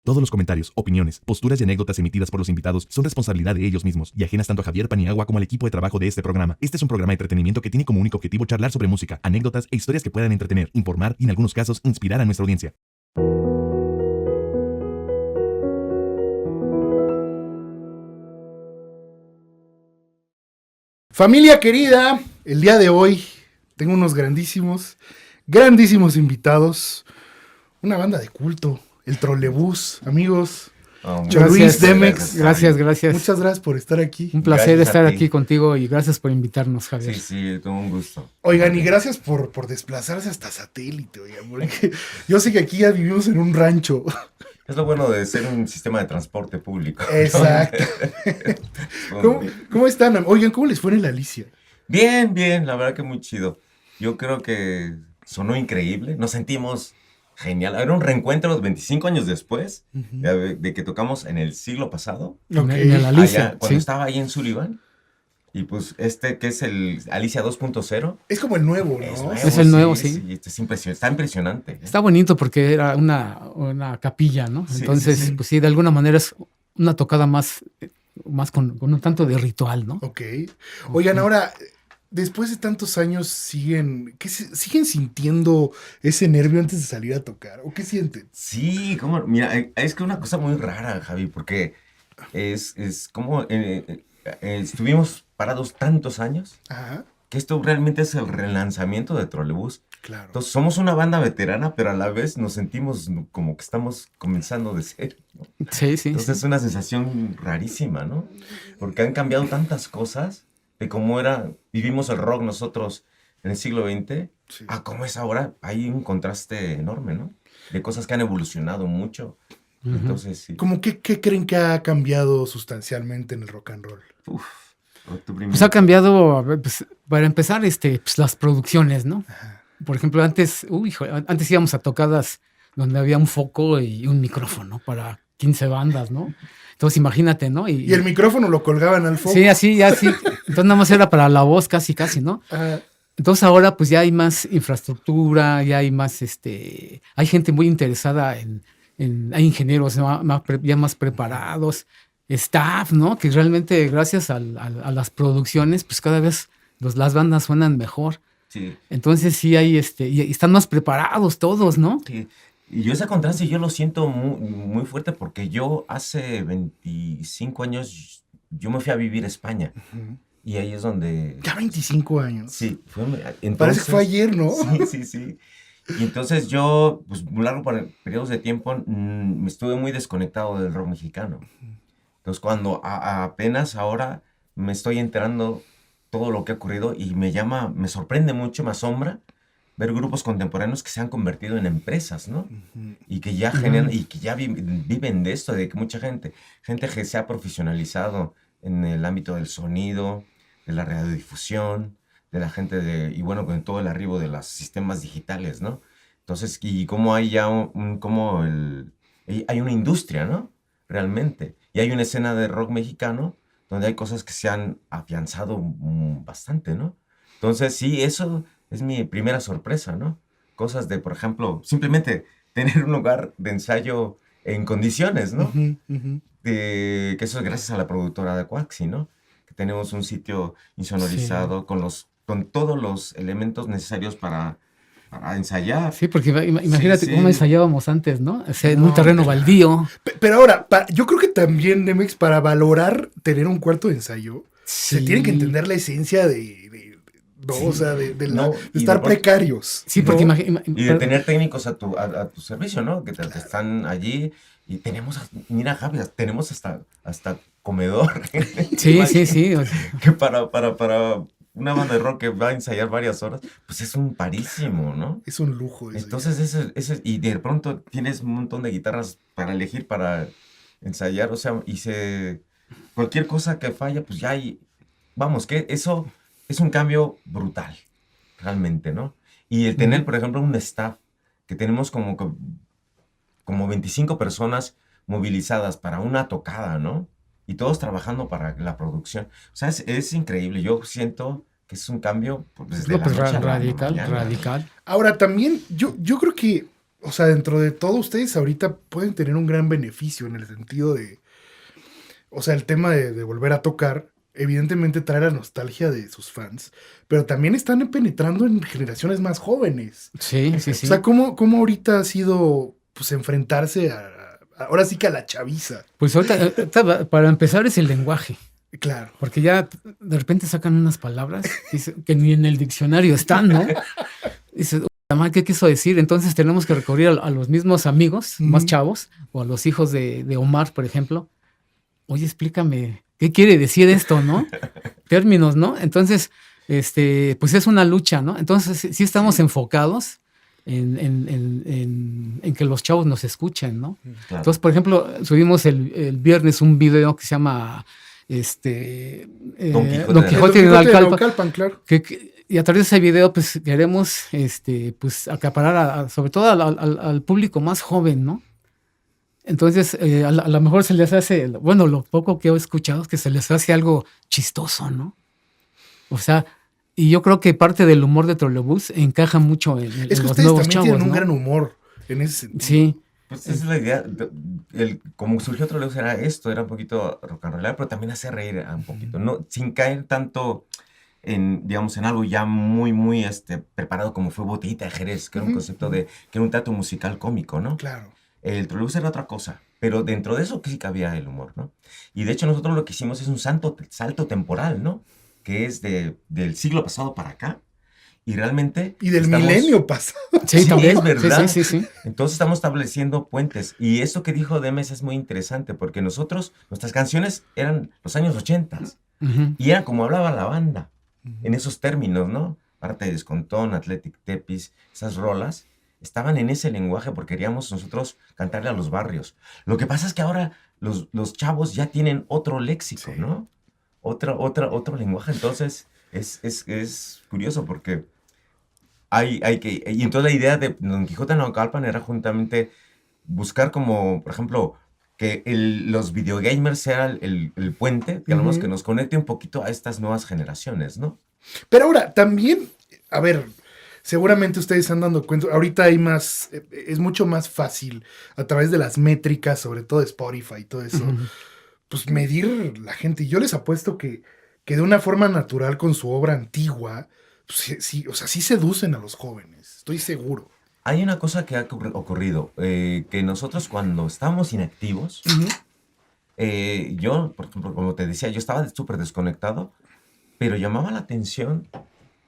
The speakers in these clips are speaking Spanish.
Todos los comentarios, opiniones, posturas y anécdotas emitidas por los invitados son responsabilidad de ellos mismos y ajenas tanto a Javier Paniagua como al equipo de trabajo de este programa. Este es un programa de entretenimiento que tiene como único objetivo charlar sobre música, anécdotas e historias que puedan entretener, informar y en algunos casos inspirar a nuestra audiencia. Familia querida, el día de hoy tengo unos grandísimos invitados. Una banda de culto, el Trolebús, amigos. Luis Demex. Gracias. Muchas gracias por estar aquí. Un placer Gracias estar a ti. aquí contigo y gracias por invitarnos, Javier. Sí, todo un gusto. Oigan, y gracias por desplazarse hasta satélite, oigan, porque yo sé que aquí ya vivimos en un rancho. Es lo bueno de ser un sistema de transporte público, ¿no? Exacto. ¿Cómo están? Oigan, ¿cómo les fue en el Alicia? Bien, la verdad que muy chido. Yo creo que sonó increíble, nos sentimos genial. Era un reencuentro 25 años después de que tocamos en el siglo pasado. Ok. En el Alicia, Allá, cuando sí. estaba ahí en Sullivan. Y pues que es el Alicia 2.0. Es como el nuevo, ¿no? Es el nuevo, sí. Está impresionante. Está bonito porque era una capilla, ¿no? Sí, Entonces, sí. pues sí, de alguna manera es una tocada más con un tanto de ritual, ¿no? Ok. Oigan, ahora, después de tantos años, ¿siguen sintiendo ese nervio antes de salir a tocar? ¿O qué sienten? Sí, mira, es que una cosa muy rara, Javi, porque es como estuvimos parados tantos años Ajá, que esto realmente es el relanzamiento de Trolebús. claro. Entonces somos una banda veterana, pero a la vez nos sentimos como que estamos comenzando de cero, ¿no? Sí. Entonces es una sensación rarísima, ¿no? Porque han cambiado tantas cosas de cómo vivimos el rock nosotros en el siglo XX Sí. a cómo es ahora. Hay un contraste enorme, ¿no? De cosas que han evolucionado mucho. Ujú. Entonces, sí. ¿Cómo qué creen que ha cambiado sustancialmente en el rock and roll? Uf, tú primero. Pues ha cambiado, a ver, pues, para empezar, pues las producciones, ¿no? Ajá. Por ejemplo, antes íbamos a tocadas donde había un foco y un micrófono para 15 bandas, ¿no? Entonces imagínate, ¿no? Y el micrófono lo colgaban al foco. Sí, así. Entonces nada más era para la voz casi, ¿no? Ajá. Entonces ahora pues ya hay más infraestructura, ya hay más, hay gente muy interesada hay ingenieros ya más preparados, staff, ¿no? Que realmente gracias a las producciones pues cada vez las bandas suenan mejor. Sí. Entonces sí hay, y están más preparados todos, ¿no? Sí. Y yo ese contraste yo lo siento muy, muy fuerte porque yo hace 25 años yo me fui a vivir a España Ujú. y ahí es donde... Ya 25 años. Sí, Parece que fue ayer, ¿no? Sí. Y entonces yo, pues un largo periodos de tiempo, me estuve muy desconectado del rock mexicano. Entonces cuando apenas ahora me estoy enterando todo lo que ha ocurrido y me sorprende mucho, me asombra ver grupos contemporáneos que se han convertido en empresas, ¿no? Ujú. Y que ya generan, y que ya viven de esto, de que mucha gente que se ha profesionalizado en el ámbito del sonido, de la radiodifusión, de la gente y bueno, con todo el arribo de los sistemas digitales, ¿no? Entonces, y cómo hay ya hay una industria, ¿no? Realmente. Y hay una escena de rock mexicano donde hay cosas que se han afianzado bastante, ¿no? Entonces, sí, eso es mi primera sorpresa, ¿no? Cosas de, por ejemplo, simplemente tener un lugar de ensayo en condiciones, ¿no? Ujú, ujú. Que eso es gracias a la productora de Coaxi, ¿no? Que tenemos un sitio insonorizado con todos los elementos necesarios para ensayar. Sí, porque imagínate Sí. cómo ensayábamos antes, ¿no? O sea, en No, un terreno claro. baldío. Pero ahora, yo creo que también, Nemex, para valorar tener un cuarto de ensayo, se Sí. tiene que entender la esencia ¿no? Sí. O sea, de No, y estar de pronto- precarios. Sí, porque ¿no? Y de tener técnicos a tu servicio, ¿no? Que te están allí. Y mira, Javi, tenemos hasta comedor. Sí. Imagínate que para una banda de rock que va a ensayar varias horas, pues es un parísimo, ¿no? Es un lujo eso. Entonces, y de pronto tienes un montón de guitarras para elegir, para ensayar, o sea, cualquier cosa que falla, pues ya hay, vamos, que eso es un cambio brutal, realmente, ¿no? Y el tener, por ejemplo, un staff, que tenemos como 25 personas movilizadas para una tocada, ¿no? Y todos trabajando para la producción. O sea, es increíble. Yo siento que es un cambio pues, desde No, la pues noche a la radical, mañana. radical. Ahora, también yo creo que, o sea, dentro de todo, ustedes ahorita pueden tener un gran beneficio en el sentido de, o sea, el tema de volver a tocar, evidentemente trae la nostalgia de sus fans, pero también están penetrando en generaciones más jóvenes. Sí. O sea, ¿cómo ahorita ha sido, pues, enfrentarse ahora sí que a la chaviza? Pues ahorita, para empezar, es el lenguaje. Claro. Porque ya de repente sacan unas palabras que ni en el diccionario están, ¿no? Dices, ¿qué quiso decir? Entonces tenemos que recurrir a los mismos amigos más chavos o a los hijos de Omar, por ejemplo. Oye, explícame, ¿qué quiere decir esto, no? Términos, ¿no? Entonces, pues es una lucha, ¿no? Entonces sí estamos enfocados en que los chavos nos escuchen, ¿no? Claro. Entonces, por ejemplo, subimos el viernes un video que se llama Don Quijote de Naucalpan, claro. Y a través de ese video, pues queremos pues acaparar sobre todo al público más joven, ¿no? Entonces, a lo mejor se les hace, bueno, lo poco que he escuchado es que se les hace algo chistoso, ¿no? O sea, y yo creo que parte del humor de Trolebús encaja mucho en Es que los ustedes nuevos también chavos, tienen un ¿no? gran humor en ese sentido. Sí. Pues esa es la idea. Como surgió Trolebús era esto, era un poquito rock and roll, pero también hacer reír un poquito, ¿no? Sin caer tanto digamos, en algo ya muy, muy preparado como fue Botellita de Jerez, que era un concepto que era un teatro musical cómico, ¿no? Claro. El Trolebús era otra cosa, pero dentro de eso sí cabía el humor, ¿no? Y de hecho nosotros lo que hicimos es un salto temporal, ¿no? Que es del siglo pasado para acá. Y realmente... Y del milenio pasado. Sí, también. Es verdad. Sí. Entonces estamos estableciendo puentes. Y esto que dijo Demes es muy interesante, porque nuestras canciones eran los años 80. Y era como hablaba la banda, en esos términos, ¿no? Arte de Descontón, Athletic Tepis, esas rolas, estaban en ese lenguaje porque queríamos nosotros cantarle a los barrios. Lo que pasa es que ahora los chavos ya tienen otro léxico, Sí. ¿no? Otro lenguaje. Entonces es curioso porque y entonces la idea de Don Quijote de Naucalpan era juntamente buscar como, por ejemplo, que los videogamers sean el puente, digamos, que nos conecte un poquito a estas nuevas generaciones, ¿no? Pero ahora, también, a ver, seguramente ustedes están dando cuenta, ahorita hay más, es mucho más fácil a través de las métricas, sobre todo de Spotify y todo eso, pues medir la gente. Y yo les apuesto que de una forma natural con su obra antigua, pues, sí, o sea, sí seducen a los jóvenes, estoy seguro. Hay una cosa que ha ocurrido, que nosotros cuando estábamos inactivos, yo, por ejemplo, como te decía, yo estaba súper desconectado, pero llamaba la atención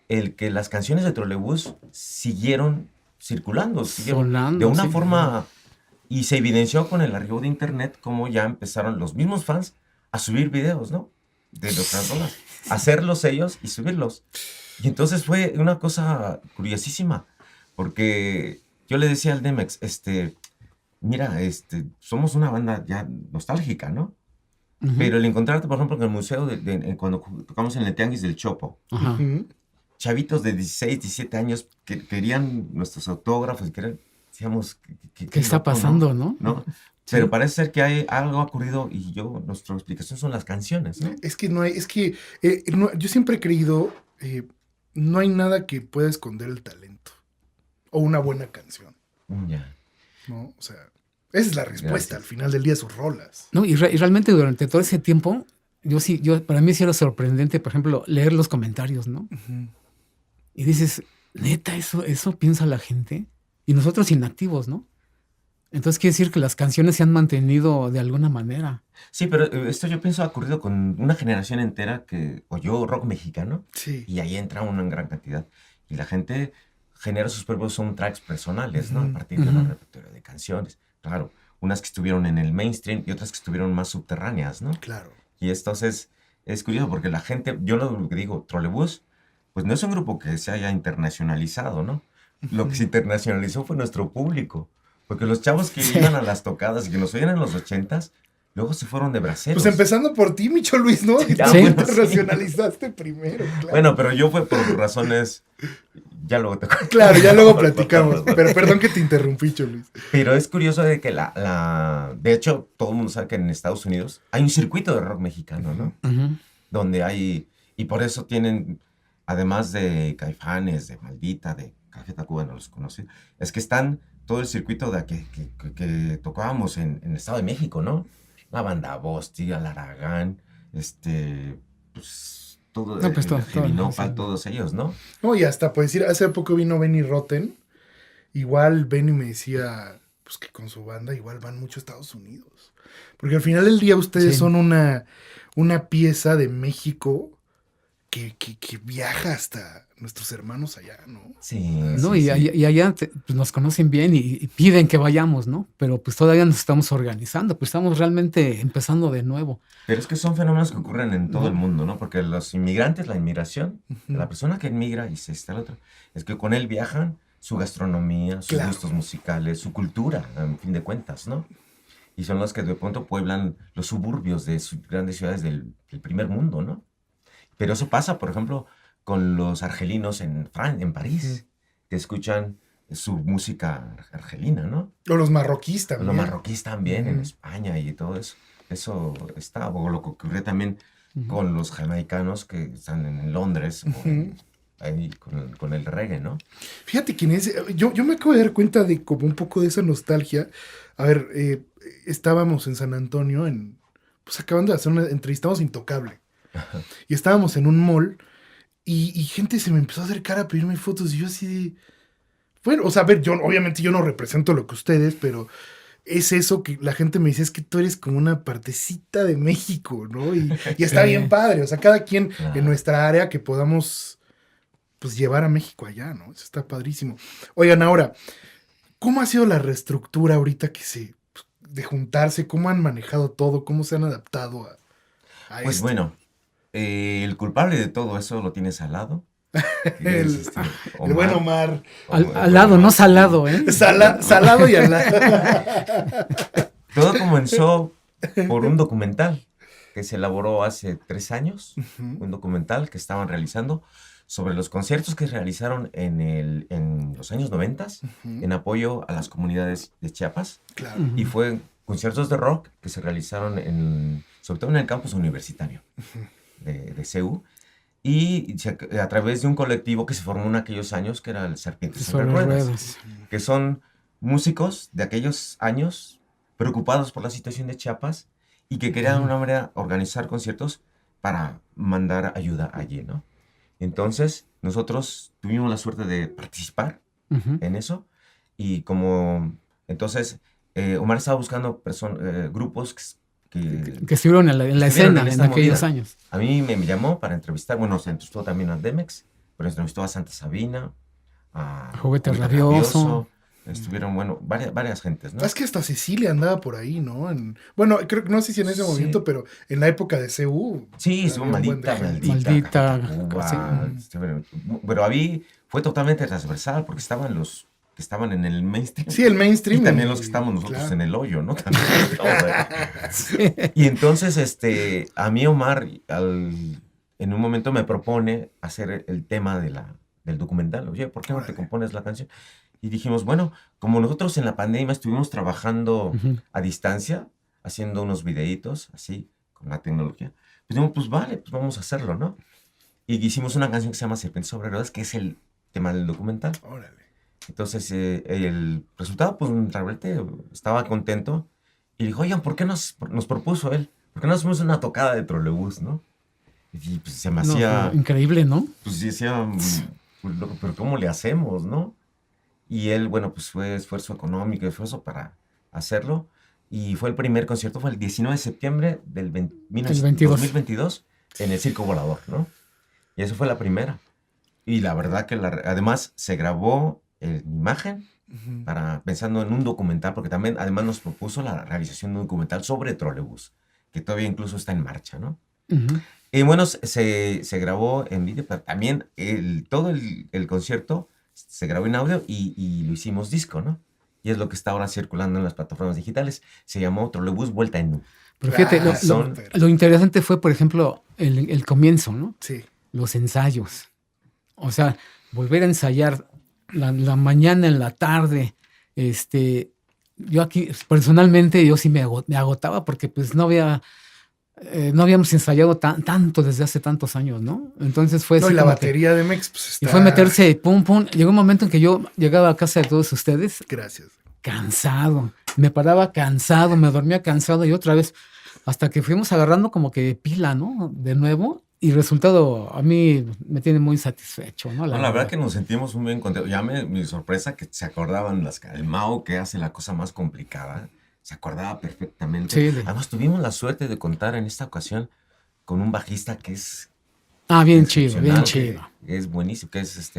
el que las canciones de Trolebús siguieron circulando, Sonando, de una sí. forma, y se evidenció con el arribo de internet cómo ya empezaron los mismos fans a subir videos, ¿no? De nuestras rolas, hacerlos ellos y subirlos. Y entonces fue una cosa curiosísima, porque yo le decía al Demex, mira, somos una banda ya nostálgica, ¿no? Pero el encontrarte, por ejemplo, en el museo, cuando tocamos en el Tianguis del Chopo, Ajá. chavitos de 16, 17 años que querían nuestros autógrafos, decíamos, ¿Qué está loco, pasando, no? ¿no? Pero parece ser que algo ha ocurrido y nuestra explicación son las canciones, ¿no? Es que yo siempre he creído, no hay nada que pueda esconder el talento o una buena canción, Ya. ¿no? O sea, esa es la respuesta Gracias. al final del día de sus rolas. No, y realmente durante todo ese tiempo, para mí sí era sorprendente, por ejemplo, leer los comentarios, ¿no? Y dices, neta, eso piensa la gente. Y nosotros inactivos, ¿no? Entonces quiere decir que las canciones se han mantenido de alguna manera. Sí, pero esto yo pienso ha ocurrido con una generación entera que oyó rock mexicano Sí. y ahí entra una gran cantidad. Y la gente genera sus propios soundtracks personales, ¿no? A partir de una repertorio de canciones. Claro, unas que estuvieron en el mainstream y otras que estuvieron más subterráneas, ¿no? Claro. Y entonces es curioso porque la gente, yo lo que digo, Trolebús, pues no es un grupo que se haya internacionalizado, ¿no? Lo que se internacionalizó fue nuestro público. Porque los chavos que iban a las tocadas y que nos oían en los 80s, luego se fueron de braceros. Pues empezando por ti, Micho Luis, ¿no? Y tú Sí. te racionalizaste primero, claro. Bueno, pero yo fue por razones... Ya luego te cuento. Claro, ya luego platicamos. Pero perdón que te interrumpí, Micho Luis. Pero es curioso de que de hecho, todo el mundo sabe que en Estados Unidos hay un circuito de rock mexicano, ¿no? Donde hay... Y por eso tienen, además de Caifanes, de Maldita, de Café Tacuba, no los conocí, es que están todo el circuito que tocábamos en el Estado de México, ¿no? La banda Bosti, Alaragán, pues todo, No, pues todo, Heavy todo, Nopal, sí. todos ellos, ¿no? No, y hasta puedes decir, hace poco vino Benny Rotten. Igual Benny me decía, pues que con su banda igual van mucho a Estados Unidos. Porque al final del día ustedes Sí. son una pieza de México que viaja hasta nuestros hermanos allá, ¿no? Sí, ¿No? sí, Y, sí. y allá pues, nos conocen bien y piden que vayamos, ¿no? Pero pues todavía nos estamos organizando, pues estamos realmente empezando de nuevo. Pero es que son fenómenos que ocurren en todo No. el mundo, ¿no? Porque los inmigrantes, la inmigración, Ujú. la persona que inmigra y se está el otro, es que con él viajan su gastronomía, sus Claro. gustos musicales, su cultura, en fin de cuentas, ¿no? Y son los que de pronto pueblan los suburbios de grandes ciudades del primer mundo, ¿no? Pero eso pasa, por ejemplo, con los argelinos en París, que escuchan su música argelina, ¿no? O los marroquíes también. Los marroquíes también en Ujú. España y todo eso. Eso está, o lo que ocurre también con los jamaicanos que están en Londres, ahí con el reggae, ¿no? Fíjate quién es. Yo me acabo de dar cuenta de como un poco de esa nostalgia. A ver, estábamos en San Antonio, pues acabando de hacer una entrevista, estábamos Intocable. Y estábamos en un mall y gente se me empezó a acercar a pedirme fotos y yo así de... Bueno, o sea, a ver, obviamente yo no represento lo que ustedes, pero es eso que la gente me dice, es que tú eres como una partecita de México, ¿no? Y está Sí. bien padre, o sea, cada quien Claro. en nuestra área que podamos, pues, llevar a México allá, ¿no? Eso está padrísimo. Oigan, ahora, ¿cómo ha sido la reestructura ahorita de juntarse? ¿Cómo han manejado todo? ¿Cómo se han adaptado a Pues esto? bueno, el culpable de todo eso lo tienes al lado. que El- es, El buen Omar. Al lado, no salado, ¿eh? Salado y al lado. Todo comenzó por un documental que se elaboró hace 3 años, un documental que estaban realizando sobre los conciertos que realizaron en los años 90 en apoyo a las comunidades de Chiapas. Claro. Y fue conciertos de rock que se realizaron sobre todo en el campus universitario de CEU. Y a través de un colectivo que se formó en aquellos años, que era el Serpientes sobre Sobre Ruedas, ruedas. que son músicos de aquellos años preocupados por la situación de Chiapas y que querían de alguna manera organizar conciertos para mandar ayuda allí, ¿no? Entonces, nosotros tuvimos la suerte de participar Ujú. en eso y entonces, Omar estaba buscando grupos Que estuvieron en la estuvieron escena en en esta aquellos movida. años. A mí me llamó para entrevistar, bueno, se entrevistó también a Demex, pero entrevistó a Santa Sabina, a Juguete Rabioso. Estuvieron, bueno, varias gentes, ¿no? Es que hasta Cecilia andaba por ahí, ¿no? Bueno, creo que no sé si en ese Sí. movimiento, pero en la época de CU. Sí, estuvo había un buen de maldita, gente. Maldita, Café Tacuba, pero ahí fue totalmente transversal porque estaban los que estaban en el mainstream. Sí, el mainstream. Y también los que estamos nosotros claro. en el hoyo, ¿no? También, Y entonces, a mí Omar, en un momento me propone hacer el tema del documental. Oye, ¿por qué no te compones la canción? Y dijimos, bueno, como nosotros en la pandemia estuvimos trabajando Ujú. a distancia, haciendo unos videitos, así, con la tecnología, pues dijimos, pues vale, pues vamos a hacerlo, ¿no? Y hicimos una canción que se llama Serpientes sobre Ruedas, que es el tema del documental. Órale. Entonces, el resultado, pues, realmente estaba contento. Y dijo, oigan, ¿por qué nos propuso él? ¿Por qué no hacemos una tocada de trolebús, no? Y pues se me No, hacía, increíble, ¿no? pues decía, pues, pero ¿cómo le hacemos, no? Y él, bueno, pues fue esfuerzo económico, esfuerzo para hacerlo. Y fue el primer concierto, fue el 19 de septiembre del 2022 en el Circo Volador, ¿no? Y eso fue la primera. Y la verdad que además se grabó en imagen pensando en un documental, porque también además nos propuso la realización de un documental sobre trolebús, que todavía incluso está en marcha, ¿no? Ujú. Y bueno, se grabó en vídeo, pero también todo el concierto se grabó en audio y lo hicimos disco, ¿no? Y es lo que está ahora circulando en las plataformas digitales. Se llamó Trolebús Vuelta en Nu. Pero fíjate, súper. lo interesante fue, por ejemplo, el comienzo, ¿no? Sí. Los ensayos. O sea, volver a ensayar la mañana en la tarde. Yo aquí, personalmente, yo sí me agotaba porque pues no había no habíamos ensayado tanto desde hace tantos años, ¿no? Entonces fue No, así y la como que- batería de Mex, pues está... y fue meterse, pum, pum. Llegó un momento en que yo llegaba a casa de todos ustedes Gracias. cansado. Me paraba cansado, me dormía cansado y otra vez, hasta que fuimos agarrando como que pila, ¿no? De nuevo. Y resultado a mí me tiene muy satisfecho, ¿no? No, la verdad que nos sentimos muy bien contentos. Ya mi sorpresa que se acordaban el Mao que hace la cosa más complicada, se acordaba perfectamente. Sí, Además tuvimos la suerte de contar en esta ocasión con un bajista que es bien chido, bien excepcional, chido. que es buenísimo, que es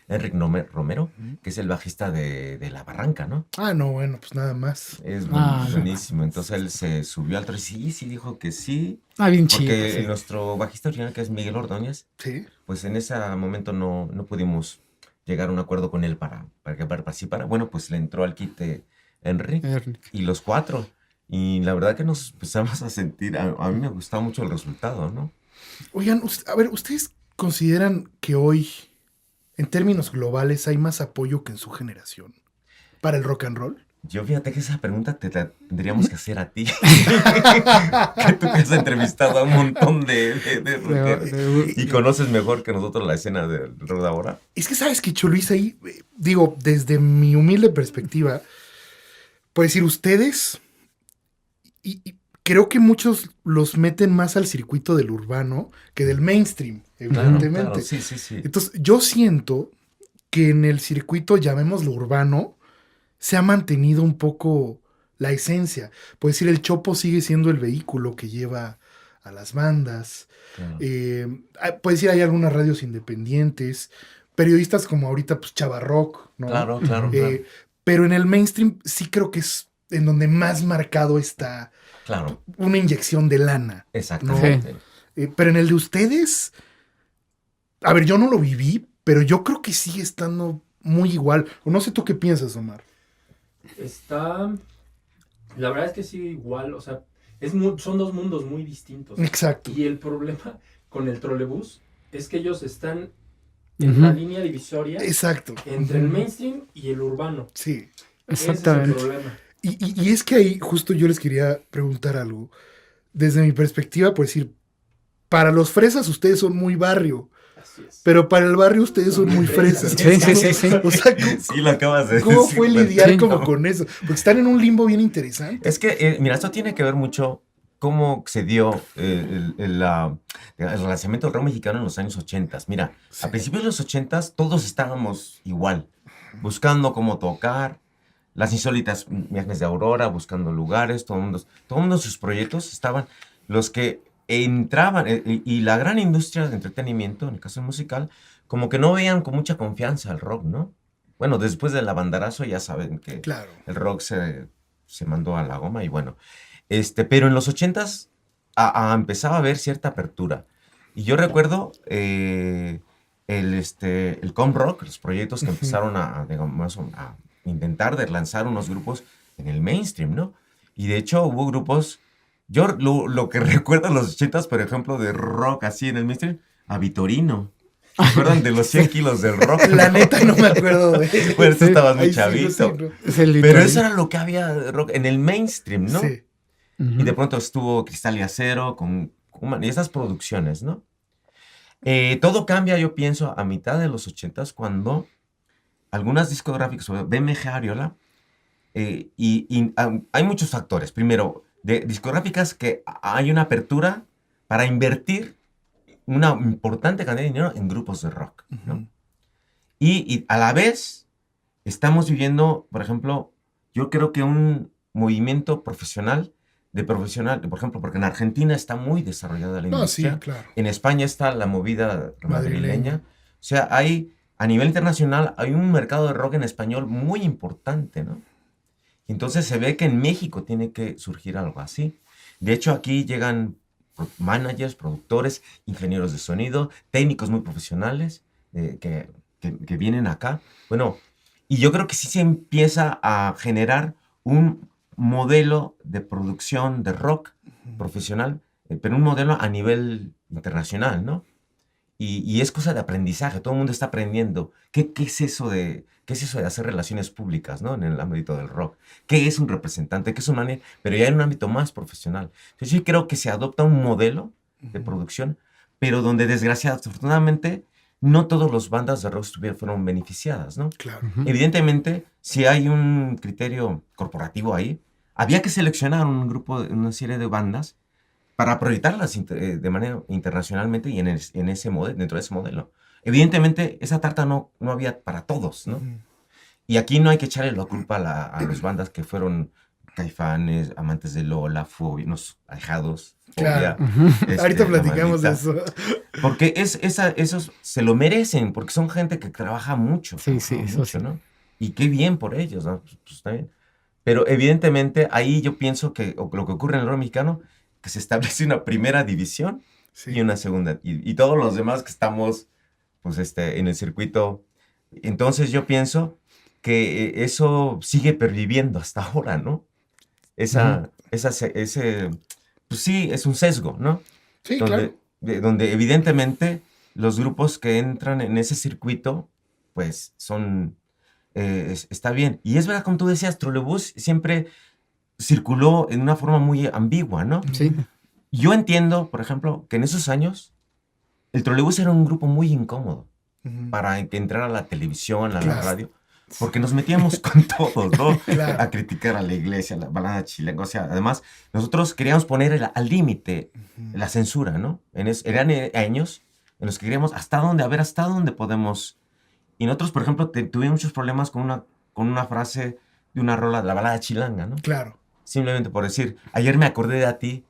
Enric Romero, que es el bajista de La Barranca, ¿no? Ah, no, bueno, pues nada más. Es Ah, no. buenísimo. Entonces él se subió al tren, sí, dijo que sí, Bien chido. porque Sí. nuestro bajista original, que es Miguel Ordóñez, Sí. pues en ese momento no pudimos llegar a un acuerdo con él para que participara. Bueno, pues le entró al quite Enric y los cuatro. Y la verdad que nos empezamos a sentir, a mí me gustaba mucho el resultado, ¿no? Oigan, a ver, ¿ustedes consideran que hoy, en términos globales, hay más apoyo que en su generación para el rock and roll? Yo fíjate que esa pregunta te la tendríamos que hacer a ti. Que tú que has entrevistado a un montón de rockeros y conoces mejor que nosotros la escena del rock de ahora. Es que sabes que Luis ahí, digo, desde mi humilde perspectiva, puedo decir, ustedes, y creo que muchos los meten más al circuito del urbano que del mainstream, evidentemente. Claro, sí. Entonces, yo siento que en el circuito, llamémoslo urbano, se ha mantenido un poco la esencia. Puedo decir, el Chopo sigue siendo el vehículo que lleva a las bandas. Claro. Puedo decir, hay algunas radios independientes, periodistas como ahorita, pues Chavarrock, ¿no? Claro. Pero en el mainstream sí creo que es en donde más marcado está Claro, una inyección de lana. exactamente. Pero en el de ustedes, a ver, yo no lo viví, pero yo creo que sigue estando muy igual. O no sé tú qué piensas, Omar. La verdad es que sigue igual, o sea, son dos mundos muy distintos. Exacto. Y el problema con el trolebús es que ellos están en la línea divisoria Exacto. entre el mainstream y el urbano. Sí. Exactamente. Ese es el problema. Y es que ahí justo yo les quería preguntar algo. Desde mi perspectiva, por decir, para los fresas ustedes son muy barrio, Así es. pero para el barrio ustedes son muy fresas. Sí. O sea, Sí, lo acabas de ¿cómo decir. fue lidiar Sí. como con eso? Porque están en un limbo bien interesante. Es que, mira, esto tiene que ver mucho cómo se dio el lanzamiento del rock mexicano en los años 80. Mira, Sí. a principios de los 80 todos estábamos igual, buscando cómo tocar, las insólitas viajes de Aurora, buscando lugares, todo el mundo sus proyectos estaban, los que entraban, y la gran industria de entretenimiento, en el caso musical, como que no veían con mucha confianza el rock, ¿no? Bueno, después del banderazo ya saben que Claro. el rock se mandó a la goma y bueno. Pero en los 80s empezaba a haber cierta apertura. Y yo recuerdo el com rock, los proyectos que empezaron digamos, a intentar de lanzar unos grupos en el mainstream, ¿no? Y de hecho hubo grupos, yo lo que recuerdo en los 80s, por ejemplo, de rock así en el mainstream, a Vitorino. ¿Se acuerdan de los 100 kilos de rock? La neta no me acuerdo de Bueno, tú estabas muy Ahí sí, chavito. sí, ¿no? Es el Pero litoral. eso era lo que había de rock en el mainstream, ¿no? Sí. Ujú. Y de pronto estuvo Cristal y Acero y esas producciones, ¿no? Todo cambia, yo pienso, a mitad de los 80s cuando algunas discográficas, sobre BMG Ariola, hay muchos factores. Primero, de discográficas que hay una apertura para invertir una importante cantidad de dinero en grupos de rock, ¿no? Ujú. Y a la vez estamos viviendo, por ejemplo, yo creo que un movimiento profesional, por ejemplo, porque en Argentina está muy desarrollada la No, sí, industria, claro. en España está la movida Madrileña. madrileña, o sea, a nivel internacional hay un mercado de rock en español muy importante, ¿no? Y entonces se ve que en México tiene que surgir algo así. De hecho, aquí llegan managers, productores, ingenieros de sonido, técnicos muy profesionales que vienen acá. Bueno, y yo creo que sí se empieza a generar un modelo de producción de rock profesional, pero un modelo a nivel internacional, ¿no? Y es cosa de aprendizaje, todo el mundo está aprendiendo. ¿Qué es eso de hacer relaciones públicas, ¿no? En el ámbito del rock. ¿Qué es un representante? ¿Qué es un manager? Pero ya en un ámbito más profesional. Entonces yo creo que se adopta un modelo de producción, pero donde desafortunadamente no todas las bandas de rock fueron beneficiadas, ¿no? Claro. Evidentemente, si hay un criterio corporativo ahí, había que seleccionar un grupo, una serie de bandas para proyectarlas de manera internacionalmente y en ese modelo, dentro de ese modelo. Evidentemente, esa tarta no había para todos, ¿no? Y aquí no hay que echarle la culpa a las bandas que fueron Caifanes, Amantes de Lola, Fobia, unos Ahijados, Fobia. Claro. Ahorita platicamos de eso. Porque esos se lo merecen, porque son gente que trabaja mucho. Sí, eso mucho, sí. ¿no? Y qué bien por ellos, ¿no? Pues está bien. Pero evidentemente ahí yo pienso que lo que ocurre en el rock mexicano, que se establece una primera división y una segunda. Y todos los demás que estamos pues, en el circuito. Entonces yo pienso que eso sigue perviviendo hasta ahora, ¿no? Pues sí, es un sesgo, ¿no? Sí, claro. Donde evidentemente los grupos que entran en ese circuito, pues son, está bien. Y es verdad, como tú decías, Trolebús siempre circuló en una forma muy ambigua, ¿no? Sí. Yo entiendo, por ejemplo, que en esos años el Trolebús era un grupo muy incómodo para que entrara a la televisión, a la radio, porque nos metíamos con todos, ¿no? Claro. A criticar a la iglesia, a la balada chilanga. O sea, además, nosotros queríamos poner al límite la censura, ¿no? Eran años en los que queríamos hasta dónde podemos. Y nosotros, por ejemplo, tuvimos muchos problemas con una frase de una rola de la balada chilanga, ¿no? Claro. Simplemente por decir, ayer me acordé de ti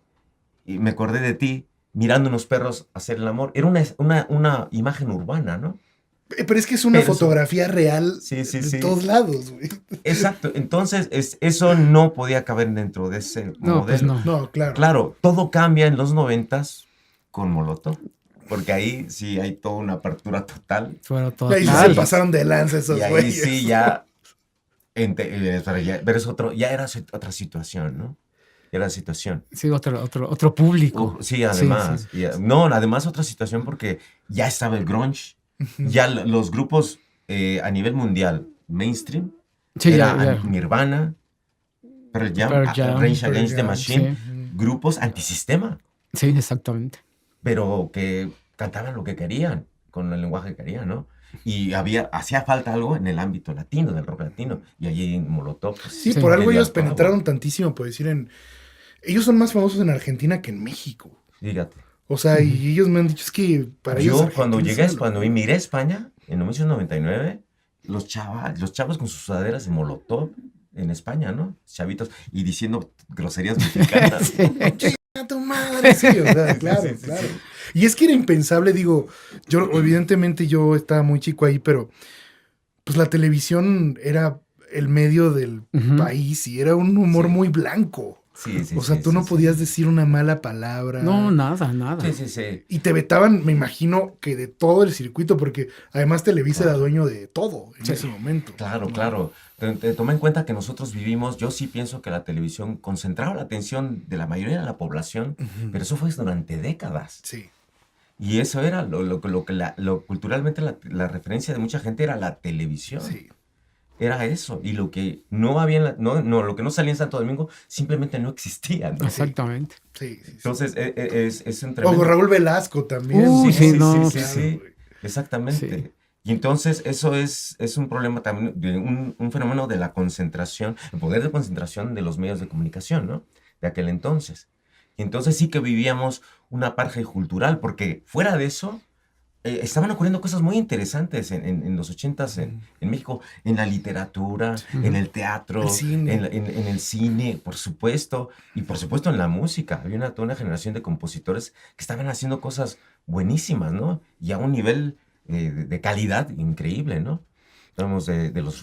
y me acordé de ti mirando unos perros hacer el amor. Era una imagen urbana, ¿no? Pero es que es una fotografía real de todos lados, güey. Exacto. Entonces, eso no podía caber dentro de ese modelo. Pues no. No, claro. Claro, todo cambia en los 90s con Molotov. Porque ahí sí hay toda una apertura total. Y ahí se pasaron de lanza esos güeyes. Y ahí sí ya... pero ya era otra situación, ¿no? Era la situación. Sí, otro público. Sí, además. Sí. Además otra situación porque ya estaba el grunge. Ya los grupos a nivel mundial, mainstream, Nirvana, Pearl Jam, Rage Against the Machine, grupos antisistema. Sí, exactamente. Pero que cantaban lo que querían, con el lenguaje que querían, ¿no? Y hacía falta algo en el ámbito latino, del rock latino. Y allí en Molotov. Pues, sí, por algo ellos penetraron tantísimo, por decir, ellos son más famosos en Argentina que en México. Fíjate. O sea, y ellos me han dicho, es que para ellos... Yo cuando emigré a España, en 1999, los chavos con sus sudaderas de Molotov en España, ¿no? Chavitos, y diciendo groserías mexicanas. ¡A tu madre! Sí, o sea, claro. Y es que era impensable, digo, evidentemente yo estaba muy chico ahí, pero pues la televisión era el medio del país y era un humor muy blanco. O sea, tú no podías decir una mala palabra. No, nada. Sí. Y te vetaban, me imagino, que de todo el circuito, porque además Televisa era dueño de todo en ese momento. Claro. Toma en cuenta que nosotros vivimos, yo sí pienso que la televisión concentraba la atención de la mayoría de la población, pero eso fue durante décadas. Sí. Y eso era lo culturalmente la referencia de mucha gente era la televisión. Sí. Era eso. Y lo que no había, lo que no salía en Santo Domingo simplemente no existía, ¿no? Exactamente. Sí. Entonces es un tremendo... O Raúl Velasco también. Sí. Exactamente. Sí. Y entonces eso es un problema también, un fenómeno de la concentración, el poder de concentración de los medios de comunicación, ¿no? De aquel entonces. Y entonces sí que vivíamos una parja cultural, porque fuera de eso, estaban ocurriendo cosas muy interesantes en los 80s en México, en la literatura, en el teatro, en el cine, por supuesto, y por supuesto en la música. Había toda una generación de compositores que estaban haciendo cosas buenísimas, ¿no? Y a un nivel de calidad increíble, ¿no? Hablamos de los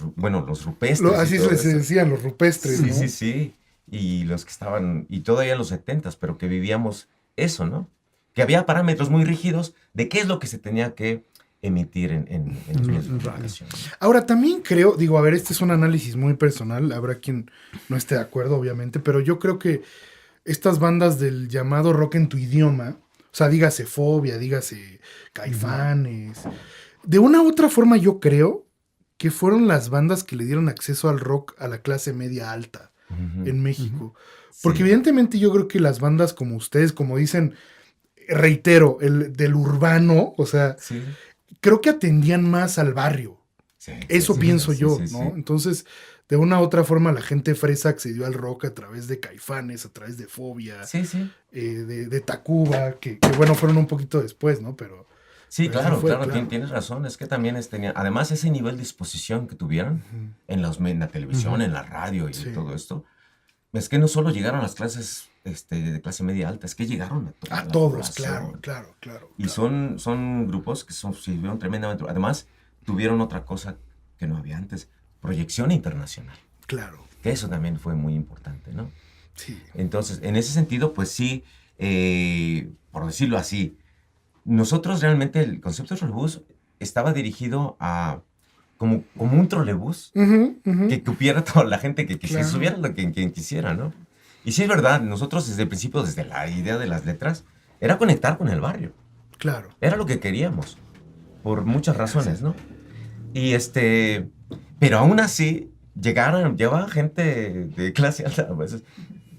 rupestres. Así se les decían, los rupestres, ¿no? Sí. Y los que estaban, y todavía en los 70s, pero que vivíamos eso, ¿no? Que había parámetros muy rígidos de qué es lo que se tenía que emitir en los medios de comunicación. Ahora, también creo, digo, a ver, este es un análisis muy personal, habrá quien no esté de acuerdo, obviamente, pero yo creo que estas bandas del llamado rock en tu idioma, o sea, dígase Fobia, dígase Caifanes. De una u otra forma yo creo que fueron las bandas que le dieron acceso al rock a la clase media alta en México. Porque Sí. evidentemente yo creo que las bandas como ustedes, como dicen, reitero, el del urbano, o sea, Sí. creo que atendían más al barrio. Sí, Eso sí, pienso sí, yo, sí, ¿no? sí. Entonces, de una u otra forma, la gente fresa accedió al rock a través de Caifanes, a través de Fobia, Sí, sí. de Tacuba, que bueno, fueron un poquito después, ¿no? Pero Sí, así claro, fue, claro, claro. tienes razón. Es que también tenía, además ese nivel de exposición que tuvieron Ujú. en la televisión, en la radio y Sí. todo esto, es que no solo llegaron a las clases de clase media alta, es que llegaron a toda A la todos, población. claro. Y son grupos que sirvieron tremendamente. Además, tuvieron otra cosa que no había antes, proyección internacional, Claro, que eso también fue muy importante, ¿no? sí. Entonces, en ese sentido, pues sí, por decirlo así, nosotros realmente el concepto de trolebús estaba dirigido a como un trolebús Ujú, ujú. que cupiera toda la gente que quisiera, Claro. subiera lo que quien quisiera, ¿no? Y sí es verdad, nosotros desde el principio, desde la idea de las letras, era conectar con el barrio. Claro. Era lo que queríamos, por muchas razones, ¿no? Y pero aún así, llevaba gente de clase alta a veces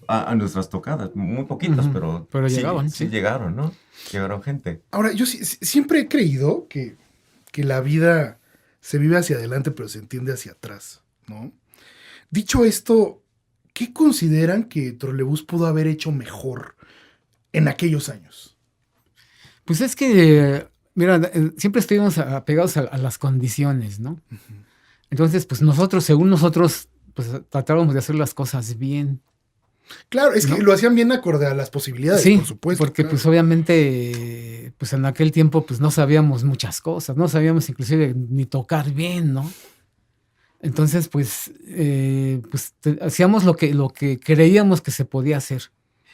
a nuestras tocadas, muy poquitos, Ujú. Pero sí, llegaban, sí sí. llegaron, ¿no? Llegaron gente. Ahora, yo siempre he creído que la vida se vive hacia adelante, pero se entiende hacia atrás, ¿no? Dicho esto, ¿qué consideran que Trolebús pudo haber hecho mejor en aquellos años? Pues es que, mira, siempre estuvimos apegados a las condiciones, ¿no? Entonces, pues nosotros, según nosotros, pues tratábamos de hacer las cosas bien. Claro, es que ¿No? lo hacían bien acorde a las posibilidades, Sí, por supuesto. porque claro. pues obviamente, pues en aquel tiempo pues no sabíamos muchas cosas, no sabíamos inclusive ni tocar bien, ¿no? Entonces, pues, hacíamos lo que creíamos que se podía hacer,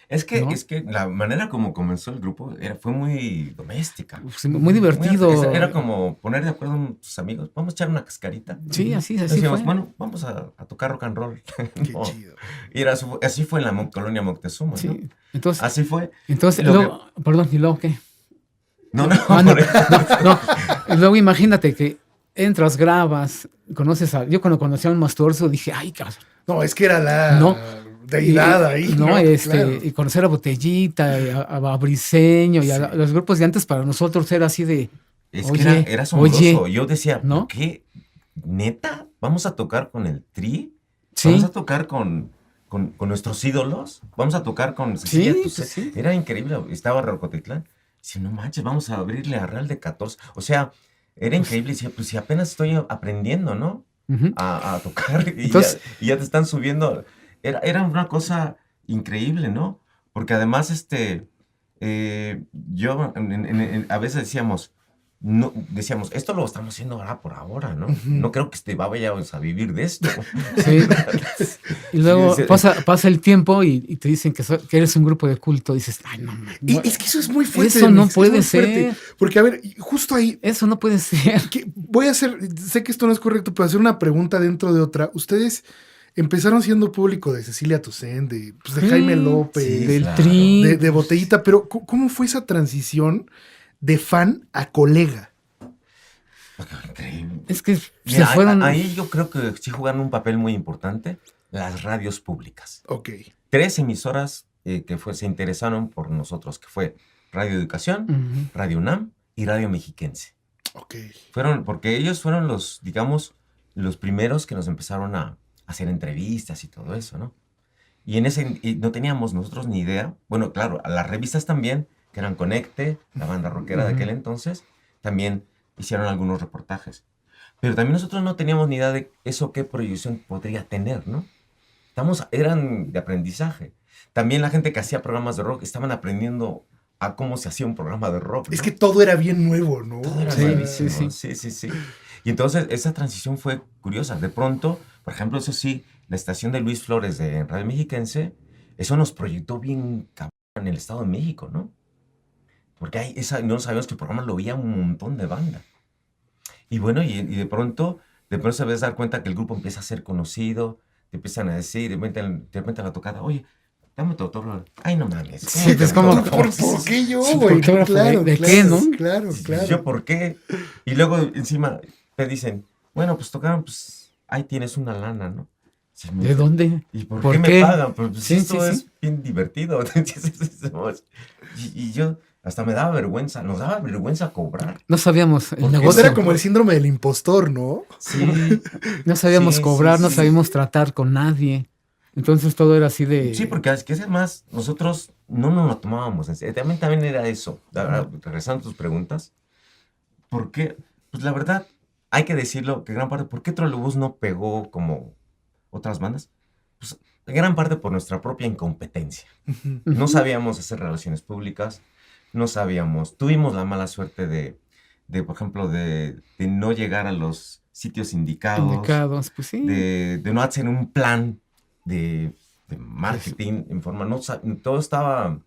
Es ¿no? que la manera como comenzó el grupo fue muy doméstica. Pues, muy divertido. Era como poner de acuerdo a tus amigos, vamos a echar una cascarita. Sí, así Decíamos, fue. bueno, vamos a tocar rock and roll. Qué No. chido. Y así fue en la colonia Moctezuma, ¿no? Sí. Entonces, Así fue. Lo luego, perdón, ¿y luego qué? No, Ah, no, por eso. no. Y luego imagínate que entras, grabas, conoces a. Yo cuando conocí a un Mastorzo dije, ay, cabrón. No, es que era la No. deidad ahí. No, Claro. y conocer a Botellita, a Briseño y a Sí. los grupos de antes para nosotros era así de. Es Oye, que era asombroso. oye, Yo decía, ¿no? ¿qué? ¿Neta? ¿Vamos a tocar con el Tri? Sí. ¿Vamos a tocar con nuestros ídolos? ¿Vamos a tocar con Cecilia Sí, Toussaint? pues sí. Era increíble. Estaba Rocotitlán. Dice, no manches, vamos a abrirle a Real de 14. O sea, era increíble. Decía, pues si apenas estoy aprendiendo, ¿no? Ujú. A tocar y, Entonces- ya te están subiendo. Era una cosa increíble, ¿no? Porque además, yo a veces decíamos, esto lo estamos haciendo ahora por ahora, ¿no? No creo que vayamos a vivir de esto. Sí. Y luego Sí, sí. pasa el tiempo y te dicen que eres un grupo de culto. Dices, ay, no, Y es que eso es muy fuerte. Eso no Denis, es puede muy fuerte. ser. Porque, a ver, justo ahí, Eso no puede ser. voy a hacer, sé que esto no es correcto, pero hacer una pregunta dentro de otra. Ustedes empezaron siendo público de Cecilia Toussaint, de Sí, Jaime López, sí, Del claro. Tri. de Botellita, pero ¿cómo fue esa transición de fan a colega? Increíble. Es que Mira, se fueron. ahí yo creo que sí jugaron un papel muy importante las radios públicas. Ok. 3 emisoras se interesaron por nosotros, que fue Radio Educación, Ujú. Radio UNAM y Radio Mexiquense. Ok. Porque ellos fueron los, digamos, los primeros que nos empezaron a hacer entrevistas y todo eso, ¿no? Y no teníamos nosotros ni idea. Bueno, claro, a las revistas también, que eran Conecte, la banda rockera de aquel entonces, también hicieron algunos reportajes. Pero también nosotros no teníamos ni idea de eso qué proyección podría tener, ¿no? Eran de aprendizaje. También la gente que hacía programas de rock estaban aprendiendo a cómo se hacía un programa de rock, ¿no? Es que todo era bien nuevo, ¿no? Todo era Sí, nuevísimo. sí. Sí. Y entonces esa transición fue curiosa. De pronto, por ejemplo, eso sí, la estación de Luis Flores de Radio Mexiquense, eso nos proyectó bien cabrón en el Estado de México, ¿no? Porque no sabíamos que el programa lo veía un montón de banda. Y bueno, y de pronto se ves dar cuenta que el grupo empieza a ser conocido, te empiezan a decir, de repente a la tocada, oye, dame tu autógrafo. Ay, no mames. Sí, es como- ¿Por qué yo, Sí, güey? autógrafo de qué, ¿no? Claro, claro. ¿Yo por qué? Y luego encima te dicen, bueno, pues tocaron, pues ahí tienes una lana, ¿no? Sí, ¿De dónde? ¿Y por ¿Por qué me qué? pagan? Pues Sí, esto sí, es sí. bien divertido. Y yo hasta me daba vergüenza, nos daba vergüenza cobrar. No sabíamos el Porque O sea, negocio. era como el síndrome del impostor, ¿no? Sí, No sabíamos Sí, cobrar, sí, no sí. sabíamos tratar con nadie. Entonces todo era así de... sí, porque es que además nosotros no nos lo tomábamos en serio. También era eso. Ahora, regresando a tus preguntas, ¿por qué? Pues la verdad, hay que decirlo que gran parte, ¿por qué Trolebús no pegó como otras bandas? Pues gran parte por nuestra propia incompetencia. No sabíamos hacer relaciones públicas, no sabíamos, tuvimos la mala suerte por ejemplo, de no llegar a los sitios indicados, indicados, pues sí. de no hacer un plan de marketing en forma, todo estaba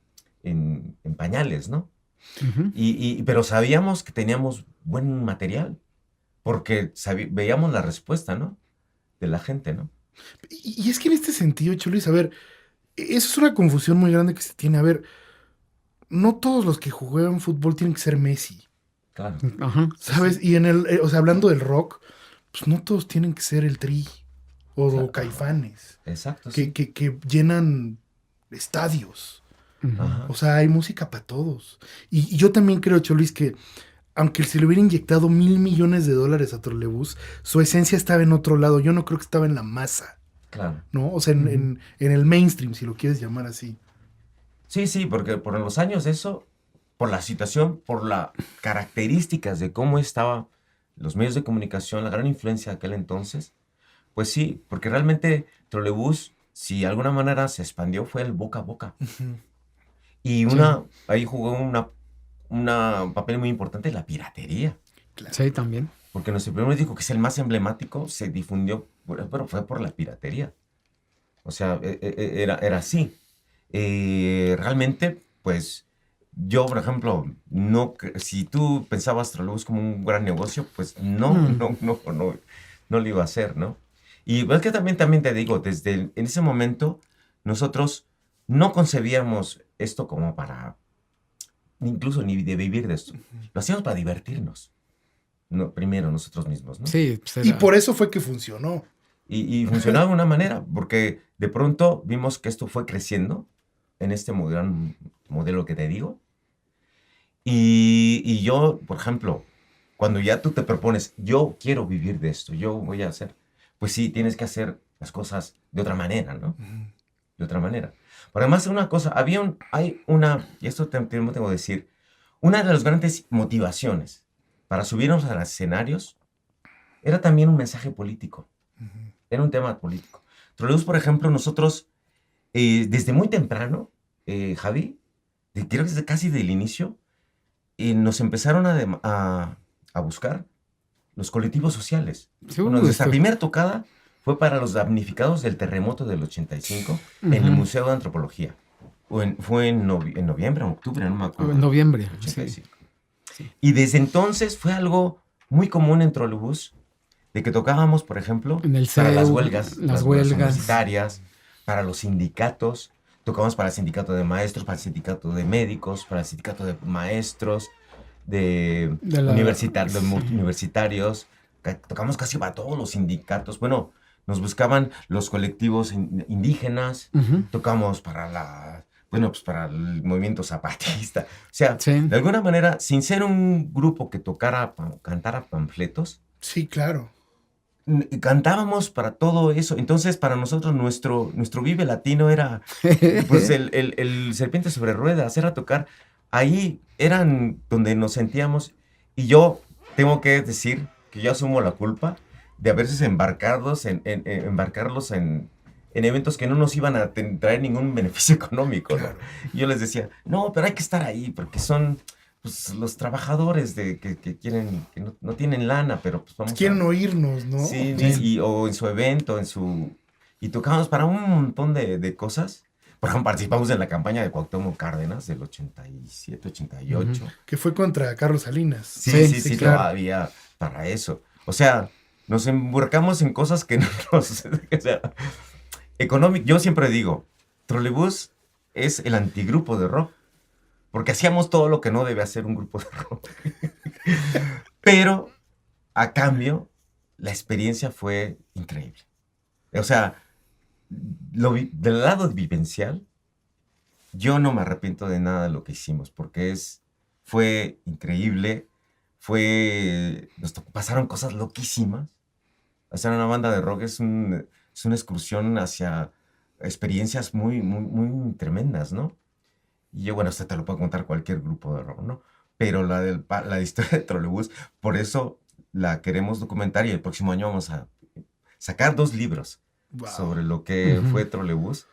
en pañales, ¿no? Ujú. Pero sabíamos que teníamos buen material, porque veíamos la respuesta, ¿no? De la gente, ¿no? Y es que en este sentido, Chulis, a ver, eso es una confusión muy grande que se tiene. A ver, no todos los que juegan fútbol tienen que ser Messi, Claro. Ajá. ¿sabes? Y o sea, hablando del rock, pues no todos tienen que ser el Tri o Claro. Caifanes, Exacto. que, Sí. que llenan estadios. Ujú. Ajá. O sea, hay música para todos. Y yo también creo, Cholis, que aunque se le hubiera inyectado $1,000 millones a Trolebús, su esencia estaba en otro lado. Yo no creo que estaba en la masa, Claro. ¿no? O sea, en el mainstream, si lo quieres llamar así. Sí, porque por los años eso, por la situación, por las características de cómo estaban los medios de comunicación, la gran influencia de aquel entonces, pues sí, porque realmente Trolebús, si de alguna manera se expandió, fue el boca a boca. Y ahí jugó un papel muy importante la piratería. Sí, también. Porque nuestro primer disco, que es el más emblemático, se difundió, pero fue por la piratería. O sea, era así. Realmente, pues, yo, por ejemplo, si tú pensabas Trolebús como un gran negocio, pues no lo iba a hacer, ¿no? Y es que también te digo, en ese momento, nosotros no concebíamos esto como para, incluso ni de vivir de esto. Lo hacíamos para divertirnos. No, primero nosotros mismos, ¿no? Sí, pues Y era- por eso fue que funcionó. Y funcionaba de una manera, porque de pronto vimos que esto fue creciendo en este gran modelo que te digo. Y yo, por ejemplo, cuando ya tú te propones, yo quiero vivir de esto, yo voy a hacer, pues sí, tienes que hacer las cosas de otra manera, ¿no? De otra manera. Pero además, una cosa, y esto tengo que decir, una de las grandes motivaciones para subirnos a los escenarios era también un mensaje político. Era un tema político. Trolebús, por ejemplo, nosotros, desde muy temprano, Javi, creo que desde casi del inicio, nos empezaron a buscar los colectivos sociales. Sí, Bueno, nuestra esto- primera tocada fue para los damnificados del terremoto del 85 en el Ujú. Museo de Antropología. Fue en noviembre o octubre, no me acuerdo. En noviembre. del Sí. 85. Y desde entonces fue algo muy común en Trolebús, de que tocábamos, por ejemplo, En el para las CEU, huelgas, las huelgas. universitarias, para los sindicatos. Tocamos para el sindicato de maestros, para el sindicato de médicos, para el sindicato de maestros, de universitarios. Tocamos casi para todos los sindicatos. Bueno, nos buscaban los colectivos indígenas. Ujú. Tocamos para pues para el movimiento zapatista. O sea, Sí. de alguna manera, sin ser un grupo que cantara panfletos, Sí, claro. cantábamos para todo eso. Entonces, para nosotros, nuestro Vive Latino era, pues, el Serpiente sobre Ruedas, era tocar. Ahí eran donde nos sentíamos. Y yo tengo que decir que yo asumo la culpa de a veces embarcarlos en eventos que no nos iban a traer ningún beneficio económico, ¿no? Claro. Y yo les decía, no, pero hay que estar ahí, porque son, pues, los trabajadores que quieren, que no tienen lana, pero pues vamos Quieren oírnos, ¿no? Sí, o en su evento, y tocábamos para un montón de cosas. Por ejemplo, participamos en la campaña de Cuauhtémoc Cárdenas del 87, 88. Que fue contra Carlos Salinas. Sí, claro. todavía para eso. O sea, nos embarcamos en cosas que no nos... O sea, económico. Yo siempre digo, Trolebús es el antigrupo de rock. Porque hacíamos todo lo que no debe hacer un grupo de rock. Pero, a cambio, la experiencia fue increíble. O sea, del lado vivencial, yo no me arrepiento de nada de lo que hicimos, porque fue increíble, pasaron cosas loquísimas. Hacer una banda de rock es una excursión hacia experiencias muy, muy, muy tremendas, ¿no? Y yo, bueno, esto te lo puedo contar cualquier grupo de rock, ¿no? Pero la historia de Trolebús, por eso la queremos documentar y el próximo año vamos a sacar 2 libros sobre lo que fue Trolebús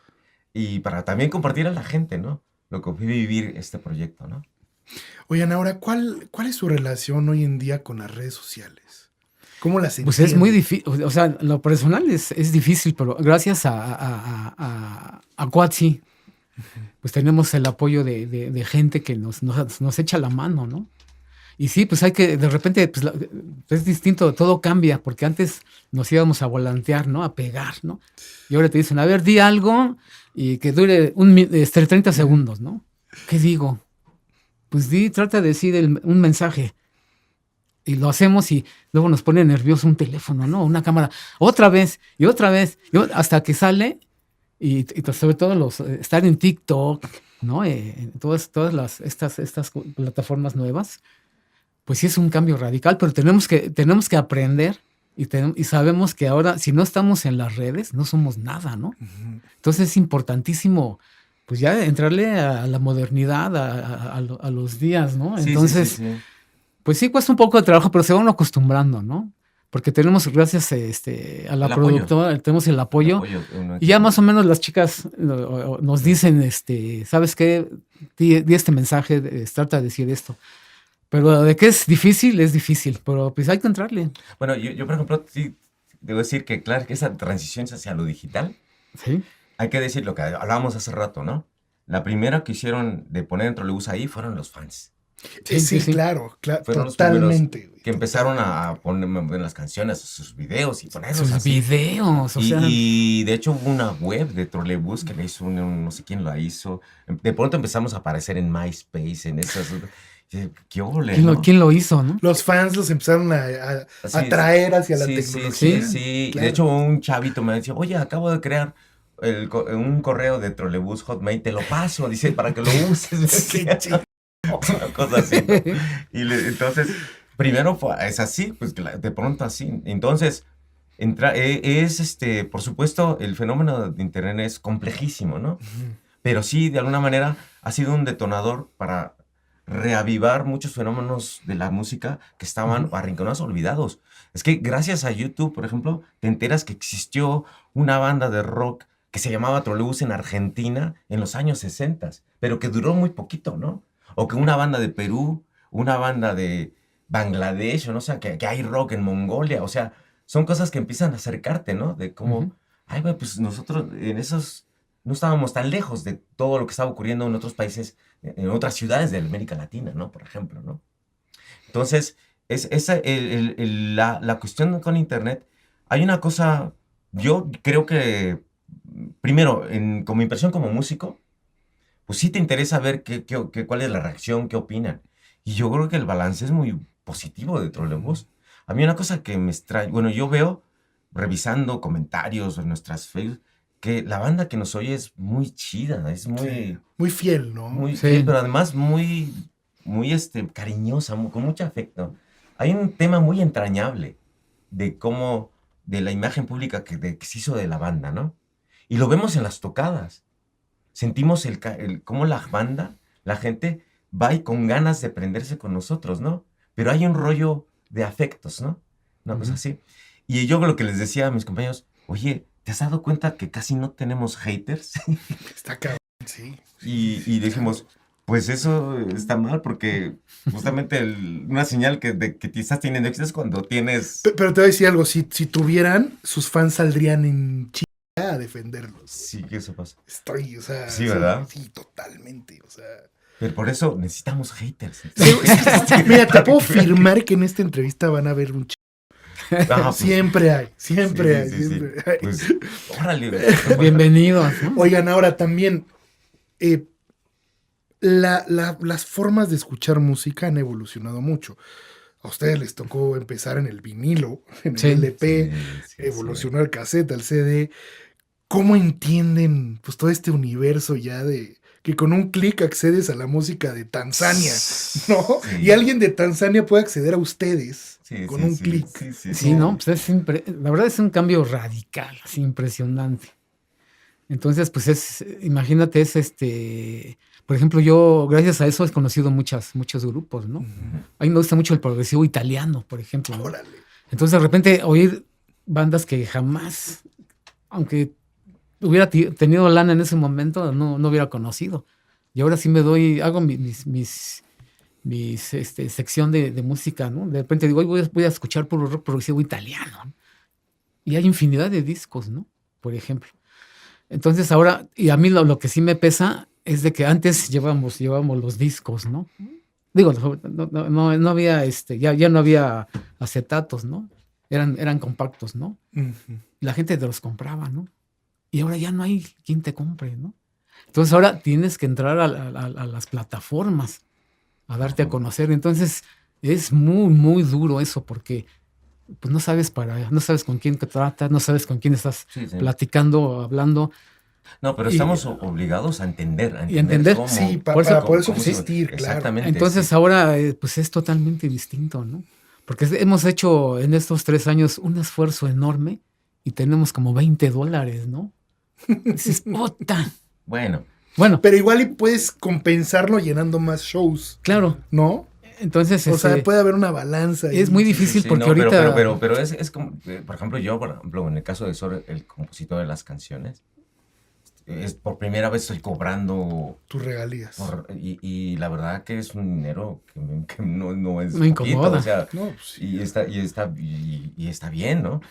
y para también compartir a la gente, ¿no? Lo que fue vivir este proyecto, ¿no? Oigan, ahora, ¿cuál es su relación hoy en día con las redes sociales? ¿Cómo las Pues es entienden? muy difícil, o sea, lo personal es difícil, pero gracias a Quatsi, pues tenemos el apoyo de gente que nos echa la mano, ¿no? Y sí, pues hay que, de repente, pues es distinto, todo cambia, porque antes nos íbamos a volantear, ¿no? A pegar, ¿no? Y ahora te dicen, a ver, di algo y que dure 30 segundos, ¿no? ¿Qué digo? Pues trata de decir un mensaje. Y lo hacemos y luego nos pone nervioso un teléfono, ¿no? Una cámara. Otra vez, hasta que sale. Y sobre todo estar en TikTok, ¿no? En todas estas plataformas nuevas. Pues sí es un cambio radical, pero tenemos que aprender y sabemos que ahora, si no estamos en las redes, no somos nada, ¿no? Entonces es importantísimo, pues ya entrarle a la modernidad, a los días, ¿no? Sí, Entonces, sí. pues sí cuesta un poco de trabajo, pero se van acostumbrando, ¿no? Porque tenemos, gracias a la productora, tenemos el apoyo. Y ya más o menos las chicas nos dicen, ¿sabes qué? Di este mensaje, trata de decir esto. Pero de que es difícil, pero pues hay que entrarle. Bueno, yo por ejemplo, sí, debo decir que claro, que esa transición hacia lo digital, Sí. hay que decir lo que hablábamos hace rato, ¿no? La primera que hicieron de poner Trolebús ahí fueron los fans. Sí, claro, Fueron los totalmente. primeros que empezaron a poner en las canciones, sus videos y ponerlos Sus así. videos, o sea. Y de hecho hubo una web de Trolebús que la hizo, no sé quién la hizo. De pronto empezamos a aparecer en MySpace, en esas... ¿Qué ole, ¿no? ¿Quién lo hizo, no? Los fans los empezaron a traer hacia la tecnología. Sí. Claro. De hecho, un chavito me decía, oye, acabo de crear un correo de Trolebús Hotmail, te lo paso, dice, para que lo uses. Sí. Una cosa así, ¿no? Entonces, primero es así, pues de pronto así. Entonces, por supuesto, el fenómeno de Internet es complejísimo, ¿no? Pero sí, de alguna manera, ha sido un detonador para reavivar muchos fenómenos de la música que estaban arrinconados, olvidados. Es que gracias a YouTube, por ejemplo, te enteras que existió una banda de rock que se llamaba Trolebús en Argentina en los años 60, pero que duró muy poquito, ¿no? O que una banda de Perú, una banda de Bangladesh, o no sé, que hay rock en Mongolia, o sea, son cosas que empiezan a acercarte, ¿no? De cómo, ay, güey, pues nosotros en esos no estábamos tan lejos de todo lo que estaba ocurriendo en otros países, en otras ciudades de América Latina, ¿no? Por ejemplo, ¿no? Entonces, la cuestión con Internet, hay una cosa, yo creo que, primero, como impresión como músico, pues sí te interesa ver cuál es la reacción, qué opinan. Y yo creo que el balance es muy positivo de Trolebús. A mí una cosa que me extraña, bueno, yo veo, revisando comentarios en nuestras Facebook, que la banda que nos oye es muy chida, es muy... Muy fiel, ¿no? Muy Sí. fiel, pero además muy cariñosa, con mucho afecto. Hay un tema muy entrañable de la imagen pública que se hizo de la banda, ¿no? Y lo vemos en las tocadas. Sentimos cómo la banda, la gente va y con ganas de prenderse con nosotros, ¿no? Pero hay un rollo de afectos, ¿no? Una cosa así. Y yo lo que les decía a mis compañeros, oye, ¿te has dado cuenta que casi no tenemos haters? Está cabrón, sí. Y dijimos, pues eso está mal porque justamente una señal que te estás teniendo éxito es cuando tienes... Pero te voy a decir algo, si tuvieran, sus fans saldrían en chica a defenderlos. Sí, que eso pasa. O sea... Sí, ¿verdad? Sí, totalmente, o sea... Pero por eso necesitamos haters. Mira, te puedo firmar que en esta entrevista van a haber un chico. Pues, Siempre hay. sí. Siempre hay. Pues, órale. Bienvenidos, ¿no? Oigan, ahora también, Las formas de escuchar música han evolucionado mucho. A ustedes les tocó empezar en el vinilo, en Sí. el LP, Sí, evolucionó al cassette, al CD. ¿Cómo entienden pues todo este universo ya de que con un clic accedes a la música de Tanzania, ¿no? Sí. Y alguien de Tanzania puede acceder a ustedes Sí, con sí, un sí, clic. Sí, ¿no? Pues la verdad es un cambio radical, así impresionante. Entonces, pues imagínate, por ejemplo, yo gracias a eso he conocido muchos grupos, ¿no? A mí me gusta mucho el progresivo italiano, por ejemplo, ¿no? Órale. Entonces, de repente, oír bandas que jamás, aunque hubiera tenido lana en ese momento, no hubiera conocido. Y ahora sí hago mis sección de música, ¿no? De repente digo, hoy voy a escuchar puro rock progresivo italiano, ¿no? Y hay infinidad de discos, ¿no? Por ejemplo. Entonces ahora, y a mí lo que sí me pesa es de que antes llevábamos los discos, ¿no? Digo, no había, ya no había acetatos, ¿no? Eran compactos, ¿no? Ujú. La gente te los compraba, ¿no? Y ahora ya no hay quien te compre, ¿no? Entonces ahora tienes que entrar a las plataformas a darte a conocer. Entonces es muy, muy duro eso porque pues no sabes con quién te tratas, no sabes con quién estás Sí, sí. platicando o hablando. No, pero Y- estamos obligados a entender, y entender, cómo, Sí, Por eso- para poder cómo subsistir, claro. Exactamente. Entonces sí. ahora pues es totalmente distinto, ¿no? Porque hemos hecho en estos 3 años un esfuerzo enorme y tenemos como $20, ¿no? Dices, puta. Bueno, Bueno, Pero igual y puedes compensarlo llenando más shows, claro. ¿no? Entonces, O sea, puede haber una balanza. es ahí. muy sí, difícil sí, porque no, ahorita. pero es como, por ejemplo, en el caso de Sor, el compositor de las canciones, por primera vez estoy cobrando Tus regalías. y la verdad que es un dinero que no es Me poquito, incomoda. o sea, No, pues sí. y está bien, ¿no?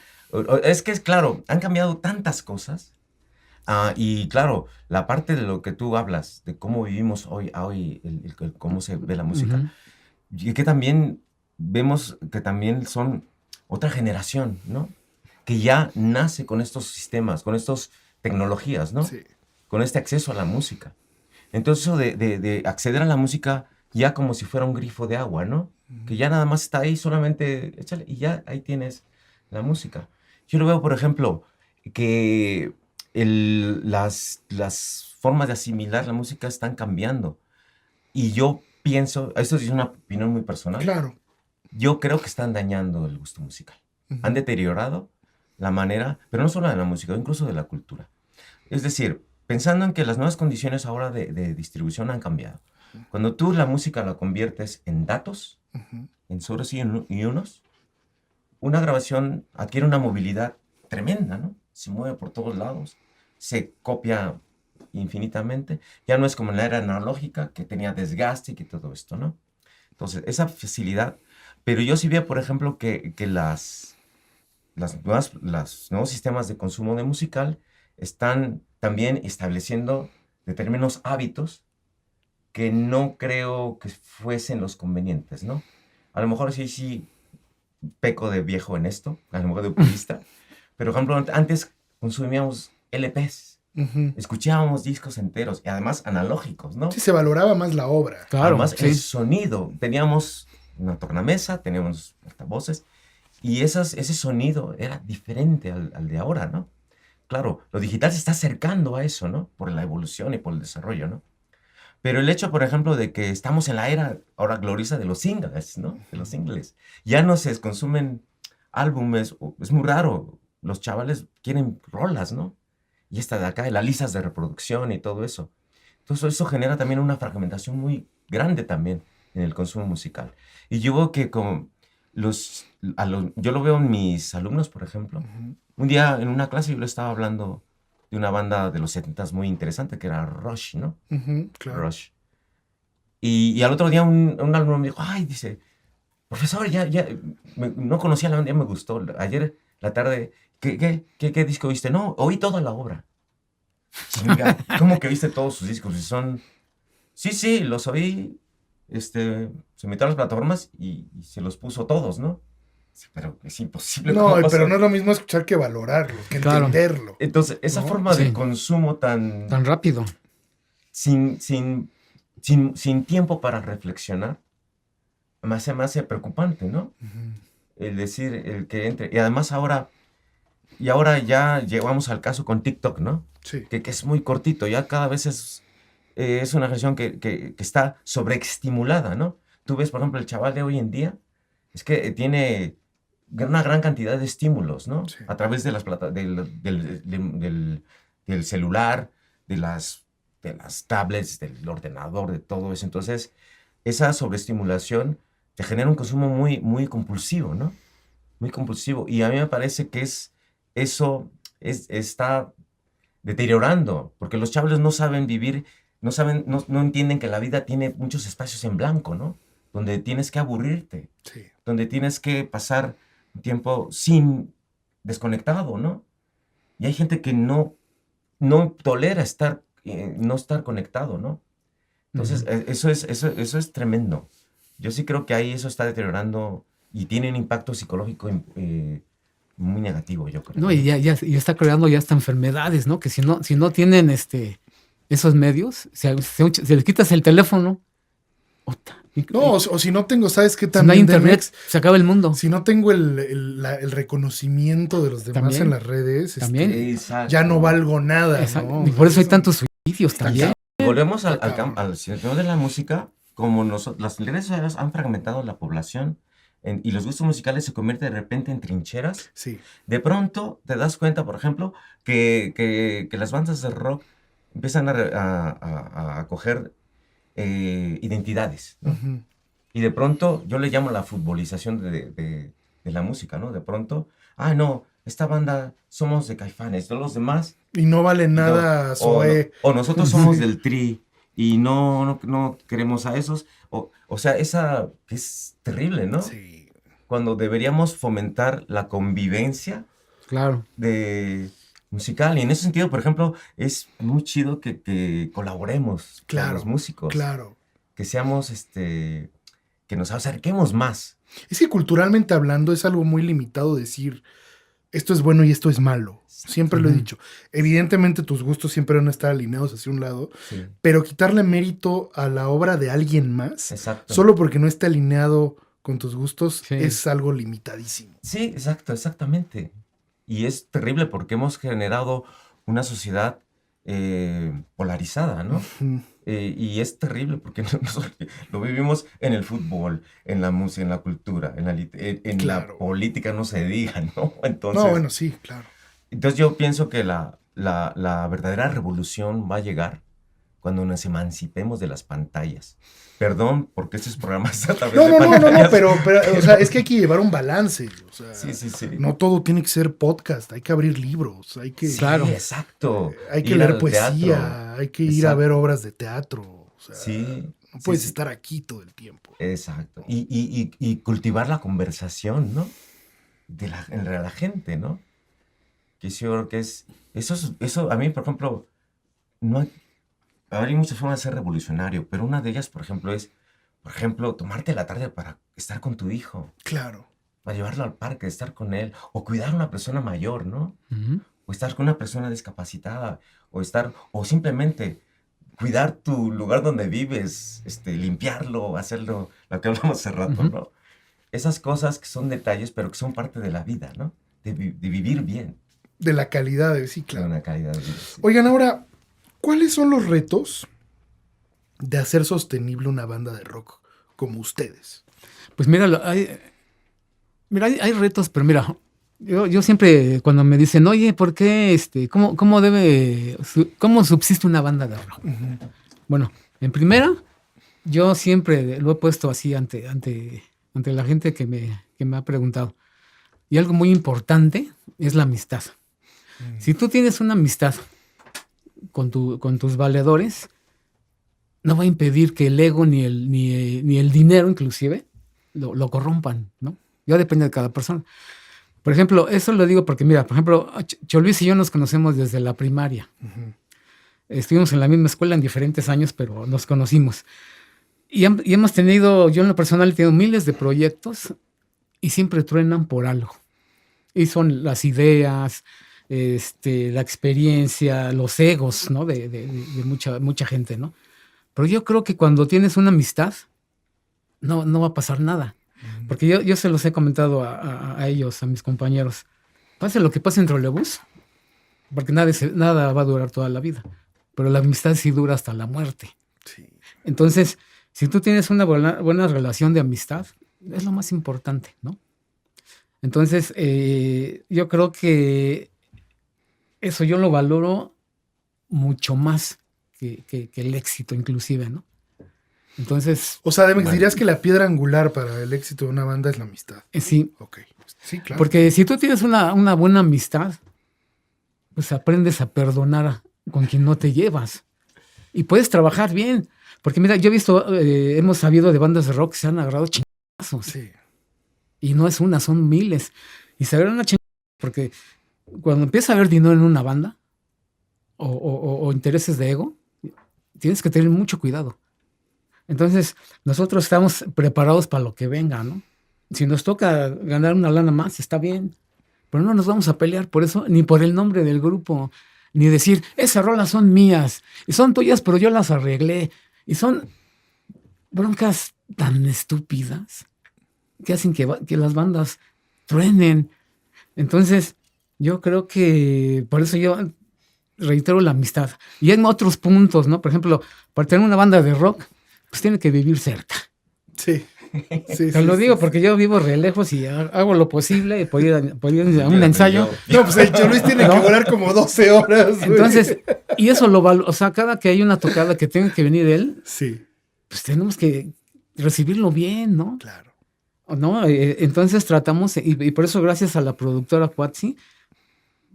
Es que es claro, han cambiado tantas cosas. Y claro, la parte de lo que tú hablas, de cómo vivimos hoy, cómo se ve la música, Ujú. y que también vemos que también son otra generación, ¿no? Que ya nace con estos sistemas, con estas tecnologías, ¿no? Sí. Con este acceso a la música. Entonces eso de acceder a la música ya como si fuera un grifo de agua, ¿no? Que ya nada más está ahí, solamente échale y ya ahí tienes la música. Yo lo veo, por ejemplo, que las formas de asimilar la música están cambiando. Y yo pienso, esto es una opinión muy personal, Claro. yo creo que están dañando el gusto musical. Ujú. Han deteriorado la manera, pero no solo de la música, incluso de la cultura. Es decir, pensando en que las nuevas condiciones ahora de distribución han cambiado. Cuando tú la música la conviertes en datos, Ujú. en ceros y unos, una grabación adquiere una movilidad tremenda, ¿no? Se mueve por todos lados, se copia infinitamente. Ya no es como en la era analógica, que tenía desgaste y que todo esto, ¿no? Entonces, esa facilidad. Pero yo sí veo, por ejemplo, que los nuevos sistemas de consumo de musical están también estableciendo determinados hábitos que no creo que fuesen los convenientes, ¿no? A lo mejor sí peco de viejo en esto, a lo mejor de purista, pero por ejemplo, antes consumíamos LPs, Ujú. escuchábamos discos enteros y además analógicos, ¿no? Sí, se valoraba más la obra. Claro, Además, sí. el sonido, teníamos una tornamesa, teníamos altavoces, y ese sonido era diferente al de ahora, ¿no? Claro, lo digital se está acercando a eso, ¿no? Por la evolución y por el desarrollo, ¿no? Pero el hecho, por ejemplo, de que estamos en la era ahora gloriosa de los singles, ¿no? De los singles. Ya no se consumen álbumes, es muy raro. Los chavales quieren rolas, ¿no? Y esta de acá, de las listas de reproducción y todo eso. Entonces eso genera también una fragmentación muy grande también en el consumo musical. Y yo veo que como yo lo veo en mis alumnos, por ejemplo. Ujú. Un día en una clase yo le estaba hablando de una banda de los 70s muy interesante que era Rush, ¿no? Ujú, claro. Rush. Y al otro día un alumno me dijo, ay, dice, profesor, no conocía la banda, ya me gustó. Ayer, la tarde, ¿qué disco viste? No, oí toda la obra. Chinga, ¿cómo que viste todos sus discos? Sí, los oí, se metió a las plataformas y se los puso todos, ¿no? Sí, pero es imposible. No, ¿cómo pero pasó? no es lo mismo escuchar que valorarlo, que Claro. entenderlo. Entonces, esa ¿No? forma de Sí. consumo tan Tan rápido. sin tiempo para reflexionar, me hace preocupante, ¿no? El decir, el que entre. Y además ahora ya llegamos al caso con TikTok, ¿no? Sí. Que es muy cortito, ya cada vez es una generación que está sobreestimulada, ¿no? Tú ves, por ejemplo, el chaval de hoy en día, es que tiene una gran cantidad de estímulos, ¿no? Sí. A través de las del celular, de las tablets, del ordenador, de todo eso. Entonces, esa sobreestimulación te genera un consumo muy, muy compulsivo, ¿no? Muy compulsivo. Y a mí me parece que está deteriorando, porque los chavos no saben vivir, no entienden que la vida tiene muchos espacios en blanco, ¿no? Donde tienes que aburrirte, Sí. donde tienes que pasar un tiempo desconectado, ¿no? Y hay gente que no tolera no estar conectado, ¿no? Entonces, eso es tremendo. Yo sí creo que ahí eso está deteriorando y tiene un impacto psicológico muy negativo, yo creo. No, y ya está creando ya hasta enfermedades, ¿no? Que si no tienen esos medios, se les quitas el teléfono. No, o si no tengo, ¿sabes qué si no hay también, internet, Demex? se acaba el mundo. Si no tengo el reconocimiento de los demás También. en las redes, También. Exacto. ya no valgo nada, Exacto. ¿no? Y por eso hay tantos suicidios también. Volvemos al cabrón. tema de la música, como las redes sociales han fragmentado la población y los gustos musicales se convierten de repente en trincheras. Sí. De pronto te das cuenta, por ejemplo, que las bandas de rock empiezan a coger identidades, ¿no? Ujú. Y de pronto yo le llamo la futbolización de la música, ¿no? De pronto, no, esta banda somos de Caifanes, todos los demás. Y no vale y no, nada, Zoé. o nosotros somos Sí. del Tri y no queremos a esos. O sea, esa que es terrible, ¿no? Sí. Cuando deberíamos fomentar la convivencia Claro. musical. Y en ese sentido, por ejemplo, es muy chido que colaboremos Claro, con los músicos. Claro. Que seamos, que nos acerquemos más. Es que culturalmente hablando es algo muy limitado decir esto es bueno y esto es malo. Siempre lo he dicho. Evidentemente tus gustos siempre van a estar alineados hacia un lado, Sí, pero quitarle mérito a la obra de alguien más exacto. solo porque no está alineado con tus gustos Sí. es algo limitadísimo. Sí, exactamente. Y es terrible porque hemos generado una sociedad polarizada, ¿no? Ujú. Y es terrible porque lo vivimos en el fútbol, en la música, en la cultura, en la Claro. política, no se diga, ¿no? Entonces, No, bueno, sí, claro. entonces yo pienso que la verdadera revolución va a llegar cuando nos emancipemos de las pantallas. Perdón, porque estos programas a través No, de no, no, no, no, pantallas. pero, o sea, es que hay que llevar un balance. O sea, Sí. no todo tiene que ser podcast, hay que abrir libros, hay que, Sí, Claro. exacto. hay que Ir leer al poesía, teatro. hay que ir a Exacto. ver obras de teatro. O sea, Sí. no puedes sí. estar aquí todo el tiempo. Exacto. Y cultivar la conversación, ¿no? Entre la gente, ¿no? Que yo creo que eso a mí, por ejemplo, no hay muchas formas de ser revolucionario, pero una de ellas, por ejemplo, es, tomarte la tarde para estar con tu hijo, Claro. para llevarlo al parque, estar con él, o cuidar a una persona mayor, ¿no? Ujú. O estar con una persona discapacitada, o simplemente cuidar tu lugar donde vives, limpiarlo, hacerlo, lo que hablamos hace rato, Ujú. ¿no? Esas cosas que son detalles, pero que son parte de la vida, ¿no? De vivir bien, De la calidad de sí, de claro. una calidad de vida. Sí. Oigan, ahora, ¿cuáles son los retos de hacer sostenible una banda de rock como ustedes? Pues mira, hay retos, pero mira, yo siempre cuando me dicen, oye, ¿por qué, cómo subsiste una banda de rock? Ujú. Bueno, en primera, yo siempre lo he puesto así ante la gente que me ha preguntado. Y algo muy importante es la amistad. Si tú tienes una amistad con tus valedores, no va a impedir que el ego ni el dinero inclusive lo corrompan, ¿no? Ya depende de cada persona. Por ejemplo, eso lo digo porque, mira, por ejemplo, Luis y yo nos conocemos desde la primaria. Ujú. Estuvimos en la misma escuela en diferentes años, pero nos conocimos. Y hemos tenido, yo en lo personal he tenido miles de proyectos y siempre truenan por algo. Y son las ideas, la experiencia, los egos, ¿no? De mucha gente, ¿no? Pero yo creo que cuando tienes una amistad, no va a pasar nada. Porque yo se los he comentado a ellos, a mis compañeros. Pase lo que pase en trolebús, porque nada va a durar toda la vida. Pero la amistad sí dura hasta la muerte. Sí. Entonces, si tú tienes una buena relación de amistad, es lo más importante, ¿no? Entonces, yo creo que eso yo lo valoro mucho más que el éxito, inclusive, ¿no? Entonces, O sea, Demex, dirías que la piedra angular para el éxito de una banda es la amistad. sí, Ok. Sí, claro. porque si tú tienes una buena amistad, pues aprendes a perdonar con quien no te llevas. Y puedes trabajar bien. Porque mira, yo he visto, hemos sabido de bandas de rock que se han agarrado chingazos. Sí. Y no es una, son miles. Y se agarran a chingazos porque cuando empieza a haber dinero en una banda o intereses de ego, tienes que tener mucho cuidado. Entonces, nosotros estamos preparados para lo que venga, ¿no? Si nos toca ganar una lana más, está bien. Pero no nos vamos a pelear por eso, ni por el nombre del grupo, ni decir, esas rolas son mías, y son tuyas, pero yo las arreglé. Y son broncas tan estúpidas que hacen que las bandas truenen. Entonces, yo creo que por eso yo reitero la amistad. Y hay otros puntos, ¿no? Por ejemplo, para tener una banda de rock, pues tiene que vivir cerca. Sí. Sí, Te lo digo porque yo vivo re lejos y hago lo posible por ir a un ensayo. No, pues el Choluis tiene que volar como 12 horas. Güey. Entonces, y eso o sea, cada que hay una tocada que tenga que venir él, Sí, pues tenemos que recibirlo bien, ¿no? claro. ¿No? Entonces tratamos, y por eso gracias a la productora Cuatzi,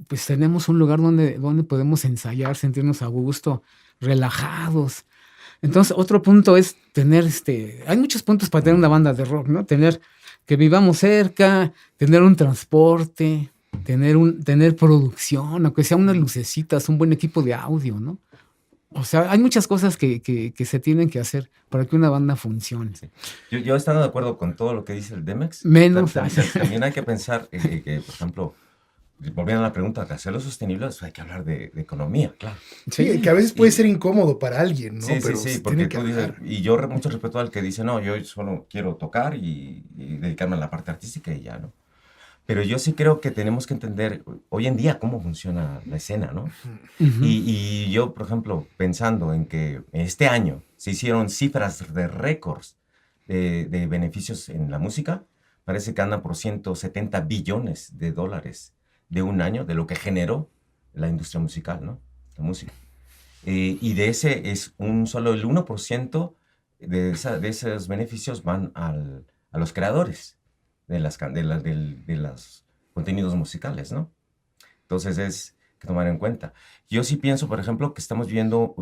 pues tenemos un lugar donde podemos ensayar, sentirnos a gusto, relajados. Entonces, otro punto es tener hay muchos puntos para tener una banda de rock, ¿no? Tener que vivamos cerca, tener un transporte, tener producción, aunque sea unas lucecitas, un buen equipo de audio, ¿no? O sea, hay muchas cosas que se tienen que hacer para que una banda funcione. Sí. Yo estando de acuerdo con todo lo que dice el Demex, Menos. también hay que pensar que, por ejemplo, volviendo a la pregunta, de hacerlo sostenible, hay que hablar de economía, claro. Sí, que a veces puede ser incómodo para alguien, ¿no? Sí, Pero sí, se porque tiene que tú dices, hablar. y yo mucho respeto al que dice, no, yo solo quiero tocar y dedicarme a la parte artística y ya, ¿no? Pero yo sí creo que tenemos que entender hoy en día cómo funciona la escena, ¿no? Ujú. Y yo, por ejemplo, pensando en que este año se hicieron cifras de récords de beneficios en la música, parece que andan por 170 billones de dólares de un año, de lo que generó la industria musical, ¿no? La música. Y de ese es solo el 1% de esos beneficios van a los creadores de los contenidos musicales, ¿no? Entonces es que tomar en cuenta. Yo sí pienso, por ejemplo, que estamos viendo,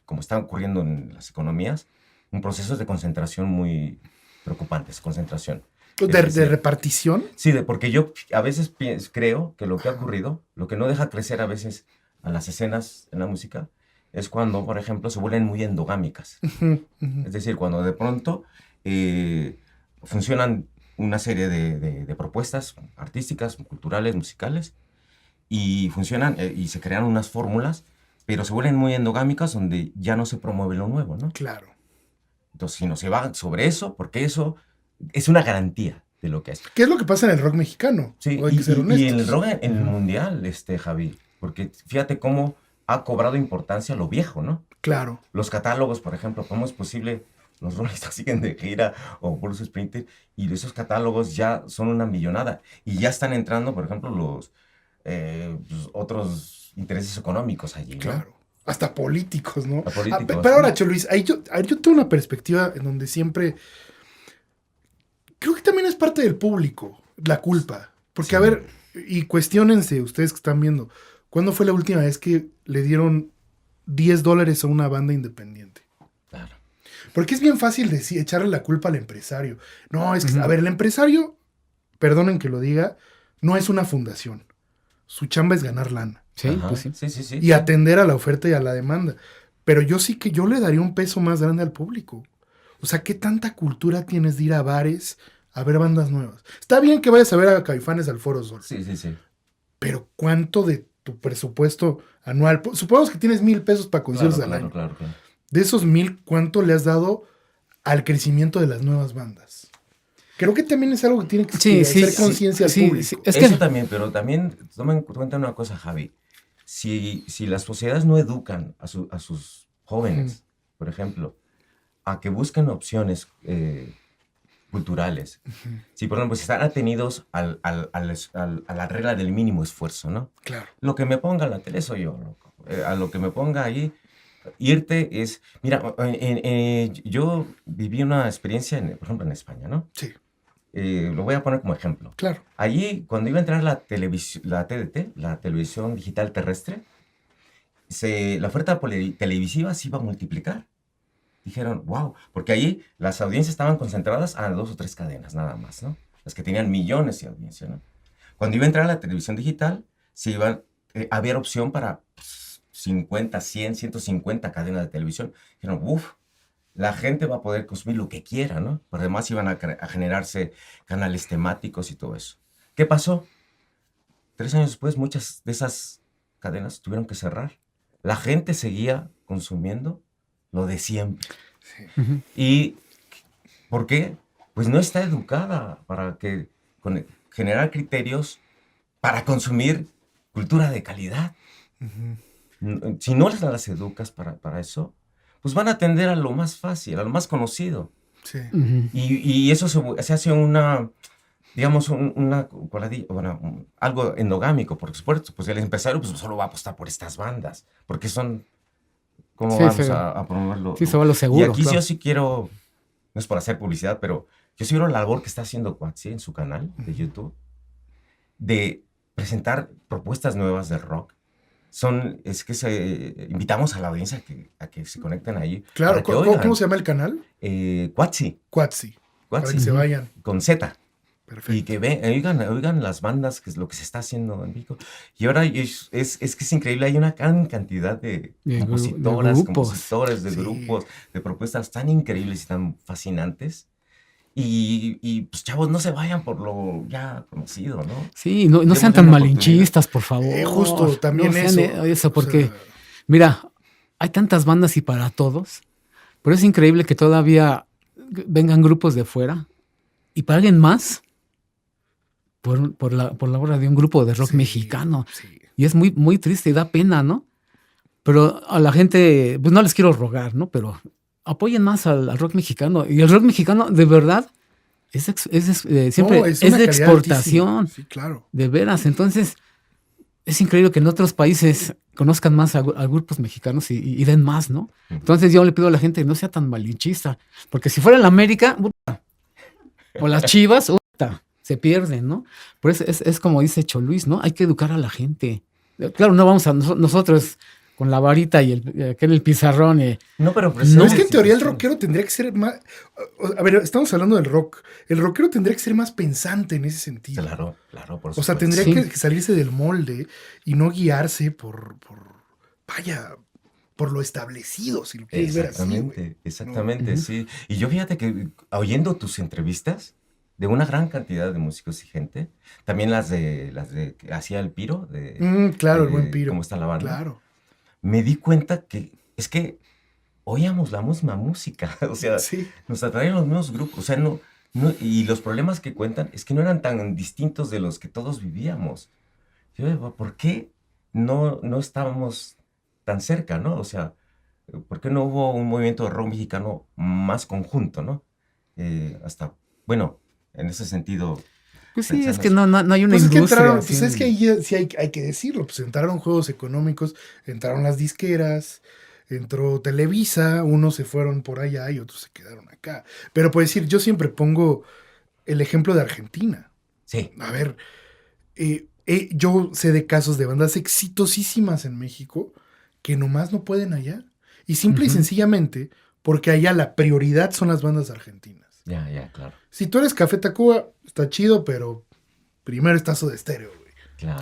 como está ocurriendo en las economías, un proceso de concentración muy preocupante, concentración. ¿De repartición? Sí, porque yo a veces creo que lo que ha ocurrido, lo que no deja crecer a veces a las escenas en la música, es cuando, por ejemplo, se vuelven muy endogámicas. Ujú, ujú. Es decir, cuando de pronto funcionan una serie de propuestas artísticas, culturales, musicales, y funcionan y se crean unas fórmulas, pero se vuelven muy endogámicas donde ya no se promueve lo nuevo, ¿no? Claro. Entonces, si no se va sobre eso, porque eso es una garantía de lo que es. ¿Qué es lo que pasa en el rock mexicano? Sí, Hay que ser honestos. y en el rock, en el mundial, Javi, porque fíjate cómo ha cobrado importancia lo viejo, ¿no? Claro. Los catálogos, por ejemplo, ¿cómo es posible? Los Rolling Stones siguen de gira o Bruce Springsteen y esos catálogos ya son una millonada y ya están entrando, por ejemplo, los otros intereses económicos allí, ¿no? Claro. Hasta políticos, ¿no? Políticos, Pero ahora, sí. Choluis, yo tengo una perspectiva en donde siempre... Creo que también es parte del público, la culpa. Porque, Sí. a ver, y cuestiónense ustedes que están viendo, ¿cuándo fue la última vez que le dieron $10 a una banda independiente? Claro. Porque es bien fácil echarle la culpa al empresario. No, es que, a ver, el empresario, perdonen que lo diga, no es una fundación. Su chamba es ganar lana Sí, Ajá, pues sí. sí. y atender a la oferta y a la demanda. Pero yo sí que yo le daría un peso más grande al público. O sea, ¿qué tanta cultura tienes de ir a bares a ver bandas nuevas? Está bien que vayas a ver a Caifanes al Foro Sol. Sí. pero ¿cuánto de tu presupuesto anual? Supongamos que tienes $1,000 para conciertos al año. Claro. De esos 1,000, ¿cuánto le has dado al crecimiento de las nuevas bandas? Creo que también es algo que tiene que hacer conciencia al público. Sí. Eso también, pero también toma en cuenta una cosa, Javi. Si las sociedades no educan a sus jóvenes, por ejemplo, a que busquen opciones culturales, si por ejemplo si están atenidos a la regla del mínimo esfuerzo, ¿no? Claro. Lo que me ponga en la tele soy yo, loco. A lo que me ponga ahí, irte es... Mira, yo viví una experiencia, por ejemplo, en España, ¿no? Sí. Lo voy a poner como ejemplo. Claro. Allí, cuando iba a entrar la TDT, la televisión digital terrestre, la oferta televisiva se iba a multiplicar. Dijeron, wow, porque allí las audiencias estaban concentradas a 2 o 3 cadenas nada más, ¿no? Las que tenían millones de audiencia, ¿no? Cuando iba a entrar la televisión digital, había opción para 50, 100, 150 cadenas de televisión. Dijeron, uff, la gente va a poder consumir lo que quiera, ¿no? Por además iban a generarse canales temáticos y todo eso. ¿Qué pasó? 3 años después, muchas de esas cadenas tuvieron que cerrar. La gente seguía consumiendo lo de siempre. Sí. ¿Y por qué? Pues no está educada para generar criterios para consumir cultura de calidad. Si no las educas para eso, pues van a tender a lo más fácil, a lo más conocido. Sí. Y eso se hace digamos, algo endogámico, porque supuesto, pues el empresario pues, solo va a apostar por estas bandas, porque son... ¿Cómo vamos a promoverlo? Sí, se va lo seguro. Y aquí claro. yo sí quiero, no es por hacer publicidad, pero yo sí quiero la labor que está haciendo Quatsi en su canal de YouTube, de presentar propuestas nuevas del rock. Invitamos a la audiencia a que se conecten ahí. Claro, ¿cómo se llama el canal? Quatsi. Quatsi. Para que se vayan. Con Z. Perfecto. Y que oigan las bandas, que es lo que se está haciendo en México. Y ahora es que es increíble, hay una gran cantidad de compositoras, compositores, de grupos, de propuestas tan increíbles y tan fascinantes. Y pues chavos, no se vayan por lo ya conocido, ¿no? Sí, no sean tan malinchistas, por favor. Justo, también eso, porque, mira, hay tantas bandas y para todos, pero es increíble que todavía vengan grupos de fuera y paguen más por la obra de un grupo de rock mexicano. Sí. Y es muy, muy triste y da pena, ¿no? Pero a la gente, pues no les quiero rogar, ¿no? Pero apoyen más al rock mexicano. Y el rock mexicano, de verdad, siempre es de exportación. Altísima. Sí, claro. De veras. Entonces, es increíble que en otros países conozcan más a grupos mexicanos y den más, ¿no? Entonces yo le pido a la gente que no sea tan malinchista. Porque si fuera en la América, o las Chivas, se pierden, ¿no? Por eso es como dice Choluis, ¿no? Hay que educar a la gente. Claro, no vamos a nosotros con la varita y el pizarrón. No, pero no, es que en teoría el rockero tendría que ser más... A ver, estamos hablando del rock. El rockero tendría que ser más pensante en ese sentido. Claro, por supuesto. O sea, tendría que salirse del molde y no guiarse por lo establecido, si lo quieres ver así. Exactamente, sí. Y yo fíjate que oyendo tus entrevistas de una gran cantidad de músicos y gente, también las de que hacía el Piro, claro, el buen Piro. ¿Cómo está la banda? Claro. Me di cuenta que es que oíamos la misma música, o sea, nos atraían los mismos grupos, o sea, no, y los problemas que cuentan es que no eran tan distintos de los que todos vivíamos. Yo digo, ¿por qué no estábamos tan cerca, no? O sea, ¿por qué no hubo un movimiento de rock mexicano más conjunto, no? Bueno, en ese sentido... Pues sí, es que no hay una industria. Es que ahí sí hay que decirlo, pues entraron juegos económicos, entraron las disqueras, entró Televisa, unos se fueron por allá y otros se quedaron acá. Pero por decir, yo siempre pongo el ejemplo de Argentina. Sí. A ver, yo sé de casos de bandas exitosísimas en México que nomás no pueden allá. Y simple y sencillamente porque allá la prioridad son las bandas argentinas. Ya, claro. Si tú eres Café Tacuba, está chido, pero primero está Soda Stereo, güey.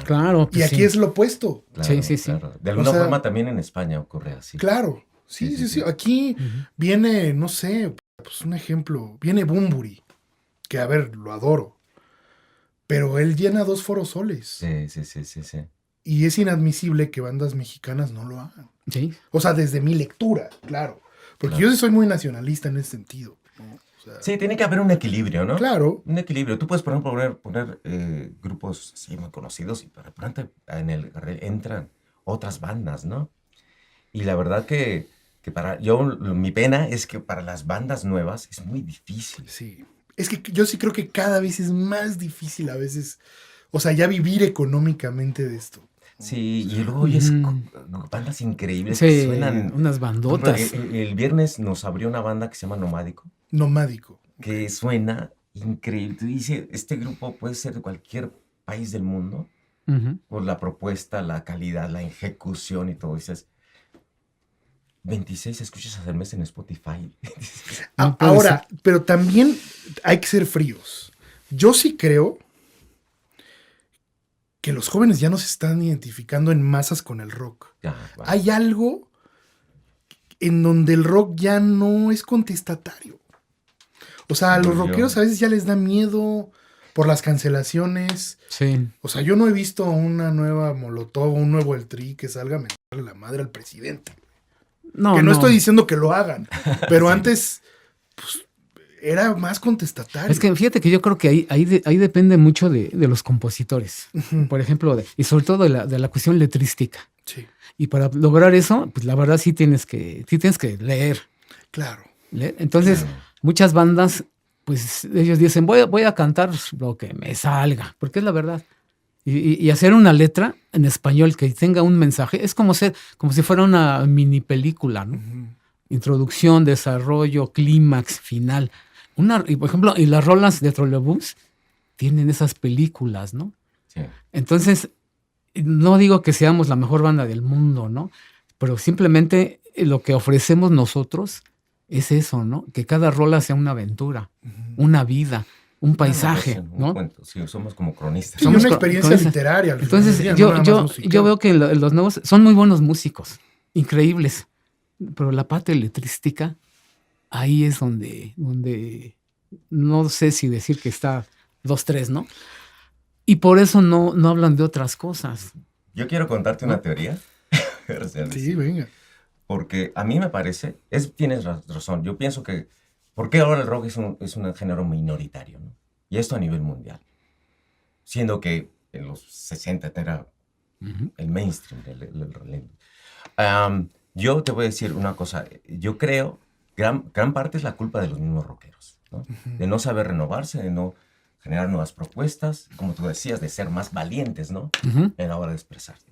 Claro. Pues y aquí es lo opuesto. Claro, sí. Claro. De alguna forma también en España ocurre así. Claro. Sí. Aquí viene, no sé, pues un ejemplo, viene Bunbury, que a ver, lo adoro. pero él llena 2 forosoles. Sí. Y es inadmisible que bandas mexicanas no lo hagan. Sí. O sea, desde mi lectura, claro. Porque Claro. yo sí soy muy nacionalista en ese sentido, ¿no? O sea, Sí, tiene que haber un equilibrio, ¿no? claro. Un equilibrio. Tú puedes, por ejemplo, poner grupos así muy conocidos y de pronto en el carril entran otras bandas, ¿no? Y la verdad que mi pena es que para las bandas nuevas es muy difícil. Sí. Es que yo sí creo que cada vez es más difícil a veces, o sea, ya vivir económicamente de esto. Sí, y luego oyes bandas increíbles que Sí, suenan. unas Por ejemplo, bandotas. el viernes nos abrió una banda que se llama Nomádico, Nomádico. que suena increíble. Tú dices, este grupo puede ser de cualquier país del mundo, Ujú. por la propuesta, la calidad, la ejecución y todo. Dices, 26 escuchas al mes en Spotify. No puede Ahora, pero también hay que ser fríos. Yo sí creo que los jóvenes ya no se están identificando en masas con el rock. Ya, va. Hay algo en donde el rock ya no es contestatario. O sea, a los Yo- rockeros a veces ya les da miedo por las cancelaciones. Sí. O sea, yo no he visto una nueva Molotov, un nuevo El Tri que salga a mentarle la madre al presidente. No, que no no. estoy diciendo que lo hagan, pero Sí. antes pues, era más contestatario. Es que fíjate que yo creo que ahí depende mucho de los compositores. Ujú. Por ejemplo, y sobre todo de la cuestión letrística. Sí, Y para lograr eso, pues la verdad sí tienes que leer. claro. Entonces, Claro. muchas bandas, pues ellos dicen, voy a cantar lo que me salga, porque es la verdad. Y hacer una letra en español que tenga un mensaje, es como si fuera una mini película, ¿no? Ujú. Introducción, desarrollo, clímax, final. Y por ejemplo, y las rolas de Trolebús tienen esas películas, ¿no? Sí. Entonces, no digo que seamos la mejor banda del mundo, ¿no? Pero simplemente lo que ofrecemos nosotros es eso, ¿no? Que cada rola sea una aventura, una vida, un paisaje, Una narración, un ¿no? cuento. Sí, somos como cronistas. Sí, Somos una cro- experiencia cronistas. literaria. al final Entonces, del día, no yo, nada más yo, musical. yo veo que los nuevos son muy buenos músicos, increíbles, pero la parte letrística, ahí es donde no sé si decir que está 2-3, ¿no? Y por eso no hablan de otras cosas. Yo quiero contarte una teoría. Sí, venga. Porque a mí me parece, tienes razón, yo pienso que, ¿por qué ahora el rock es un género minoritario, ¿no? Y esto a nivel mundial. Siendo que en los 60 era el mainstream. Yo te voy a decir una cosa, yo creo, gran parte es la culpa de los mismos rockeros, ¿no? De no saber renovarse, de no generar nuevas propuestas, como tú decías, de ser más valientes, ¿no? Ujú. En la hora de expresarse.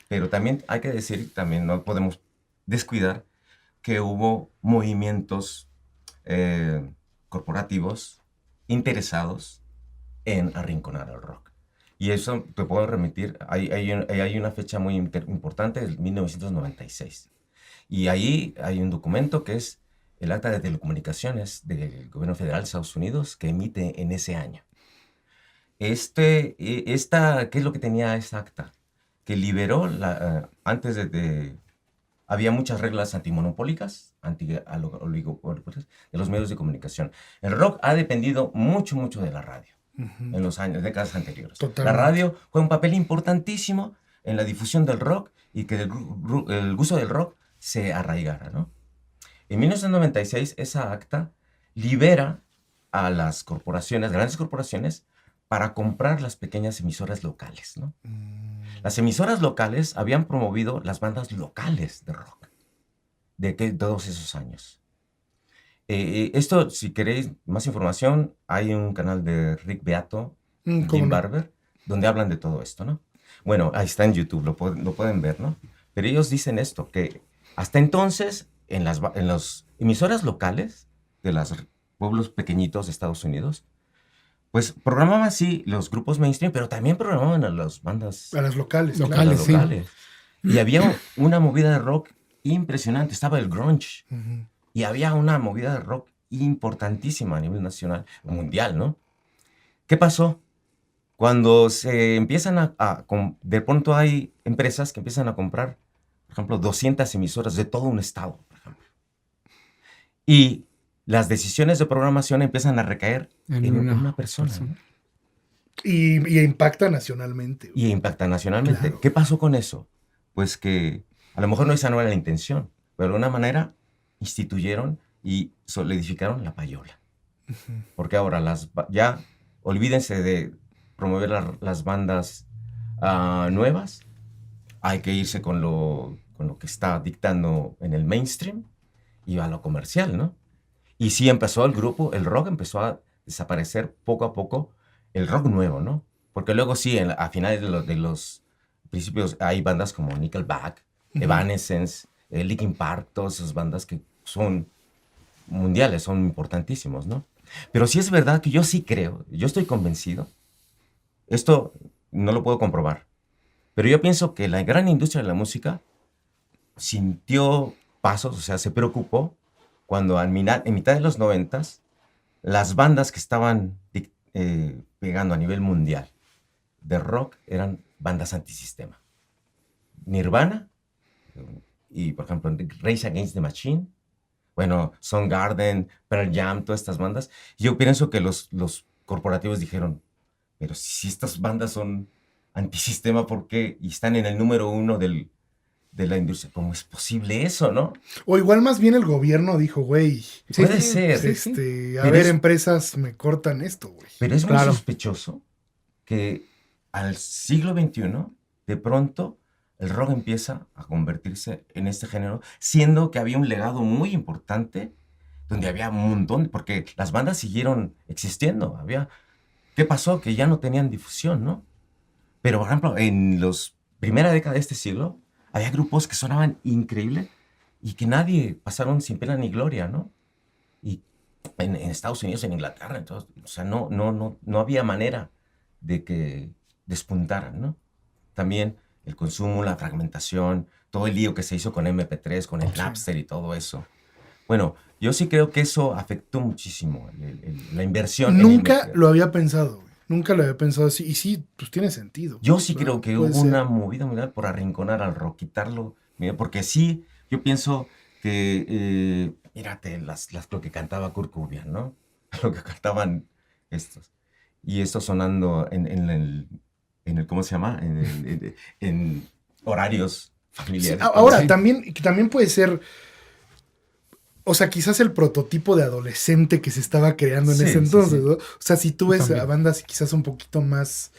Pero también hay que decir, también no podemos descuidar que hubo movimientos corporativos interesados en arrinconar al rock. Y eso te puedo remitir, hay una fecha muy importante, el 1996. Y ahí hay un documento que es el Acta de Telecomunicaciones del Gobierno Federal de Estados Unidos que emite en ese año. ¿Qué es lo que tenía esa acta? Que liberó, antes había muchas reglas antimonopólicas, anti-oligopólicas de los medios de comunicación. El rock ha dependido mucho de la radio en los décadas anteriores. Totalmente. La radio juega un papel importantísimo en la difusión del rock y que el gusto del rock se arraigara, ¿no? En 1996, esa acta libera a las corporaciones, grandes corporaciones, para comprar las pequeñas emisoras locales, ¿no? Las emisoras locales habían promovido las bandas locales de rock de todos esos años. Esto, si queréis más información, hay un canal de Rick Beato, ¿Cómo Jim no? Barber, donde hablan de todo esto, ¿no? Bueno, ahí está en YouTube, lo pueden ver, ¿no? Pero ellos dicen esto, que hasta entonces, en las emisoras locales de los pueblos pequeñitos de Estados Unidos, pues programaban sí los grupos mainstream, pero también programaban a las bandas A las locales. Locales, sí. locales. Y había una movida de rock impresionante, estaba el grunge, Claro. Ujú. y había una movida de rock importantísima a nivel nacional, mundial, ¿no? ¿Qué pasó? Cuando se empiezan de pronto hay empresas que empiezan a comprar, por ejemplo, 200 emisoras de todo un estado, por ejemplo. Y las decisiones de programación empiezan a recaer en una persona. ¿no? Y impacta nacionalmente. y impacta nacionalmente. Claro. ¿Qué pasó con eso? Pues que a lo mejor esa no era la intención, pero de alguna manera instituyeron y solidificaron la payola. Porque ahora ya olvídense de promover las bandas nuevas, hay que irse con lo que está dictando en el mainstream y a lo comercial, ¿no? Y sí empezó el rock empezó a desaparecer poco a poco, el rock nuevo, ¿no? Porque luego sí, a finales de los principios hay bandas como Nickelback, Evanescence, Linkin Park, todas esas bandas que son mundiales, son importantísimos, ¿no? Pero sí es verdad que yo sí creo, yo estoy convencido, esto no lo puedo comprobar, pero yo pienso que la gran industria de la música sintió pasos, o sea, se preocupó cuando en mitad de los 90s, las bandas que estaban pegando a nivel mundial de rock eran bandas antisistema. Nirvana y, por ejemplo, Rage Against the Machine, bueno, Soundgarden, Pearl Jam, todas estas bandas. Yo pienso que los corporativos dijeron, pero si estas bandas son antisistema, ¿por qué? Y están en el número 1 de la industria. ¿Cómo es posible eso, no? O igual más bien el gobierno dijo, güey, Puede ser. a Pero ver, empresas me cortan esto, güey. Pero es muy Claro. sospechoso que al siglo XXI, de pronto, el rock empieza a convertirse en este género, siendo que había un legado muy importante, donde había un montón, porque las bandas siguieron existiendo. ¿Qué pasó? Que ya no tenían difusión, ¿no? Pero, por ejemplo, en la primera década de este siglo, había grupos que sonaban increíble y que nadie pasaron sin pena ni gloria, ¿no? Y en Estados Unidos, en Inglaterra, entonces, o sea, no había manera de que despuntaran, ¿no? También el consumo, la fragmentación, todo el lío que se hizo con MP3, con el Napster y todo eso. Bueno, yo sí creo que eso afectó muchísimo la inversión. Nunca lo había pensado, güey. Nunca lo había pensado así. Y sí, pues tiene sentido. Yo sí Claro, creo que puede hubo ser. una movida mundial por arrinconar al rock, quitarlo, mira, porque sí, yo pienso que, mírate, lo que cantaba Kurt Cobain, ¿no? Lo que cantaban estos. Y esto sonando en el ¿cómo se llama? En horarios Sí, familiares. ahora, Sí. también puede ser, o sea, quizás el prototipo de adolescente que se estaba creando en Sí, ese sí, entonces, sí. ¿no? O sea, si tú ves También. a bandas quizás un poquito más,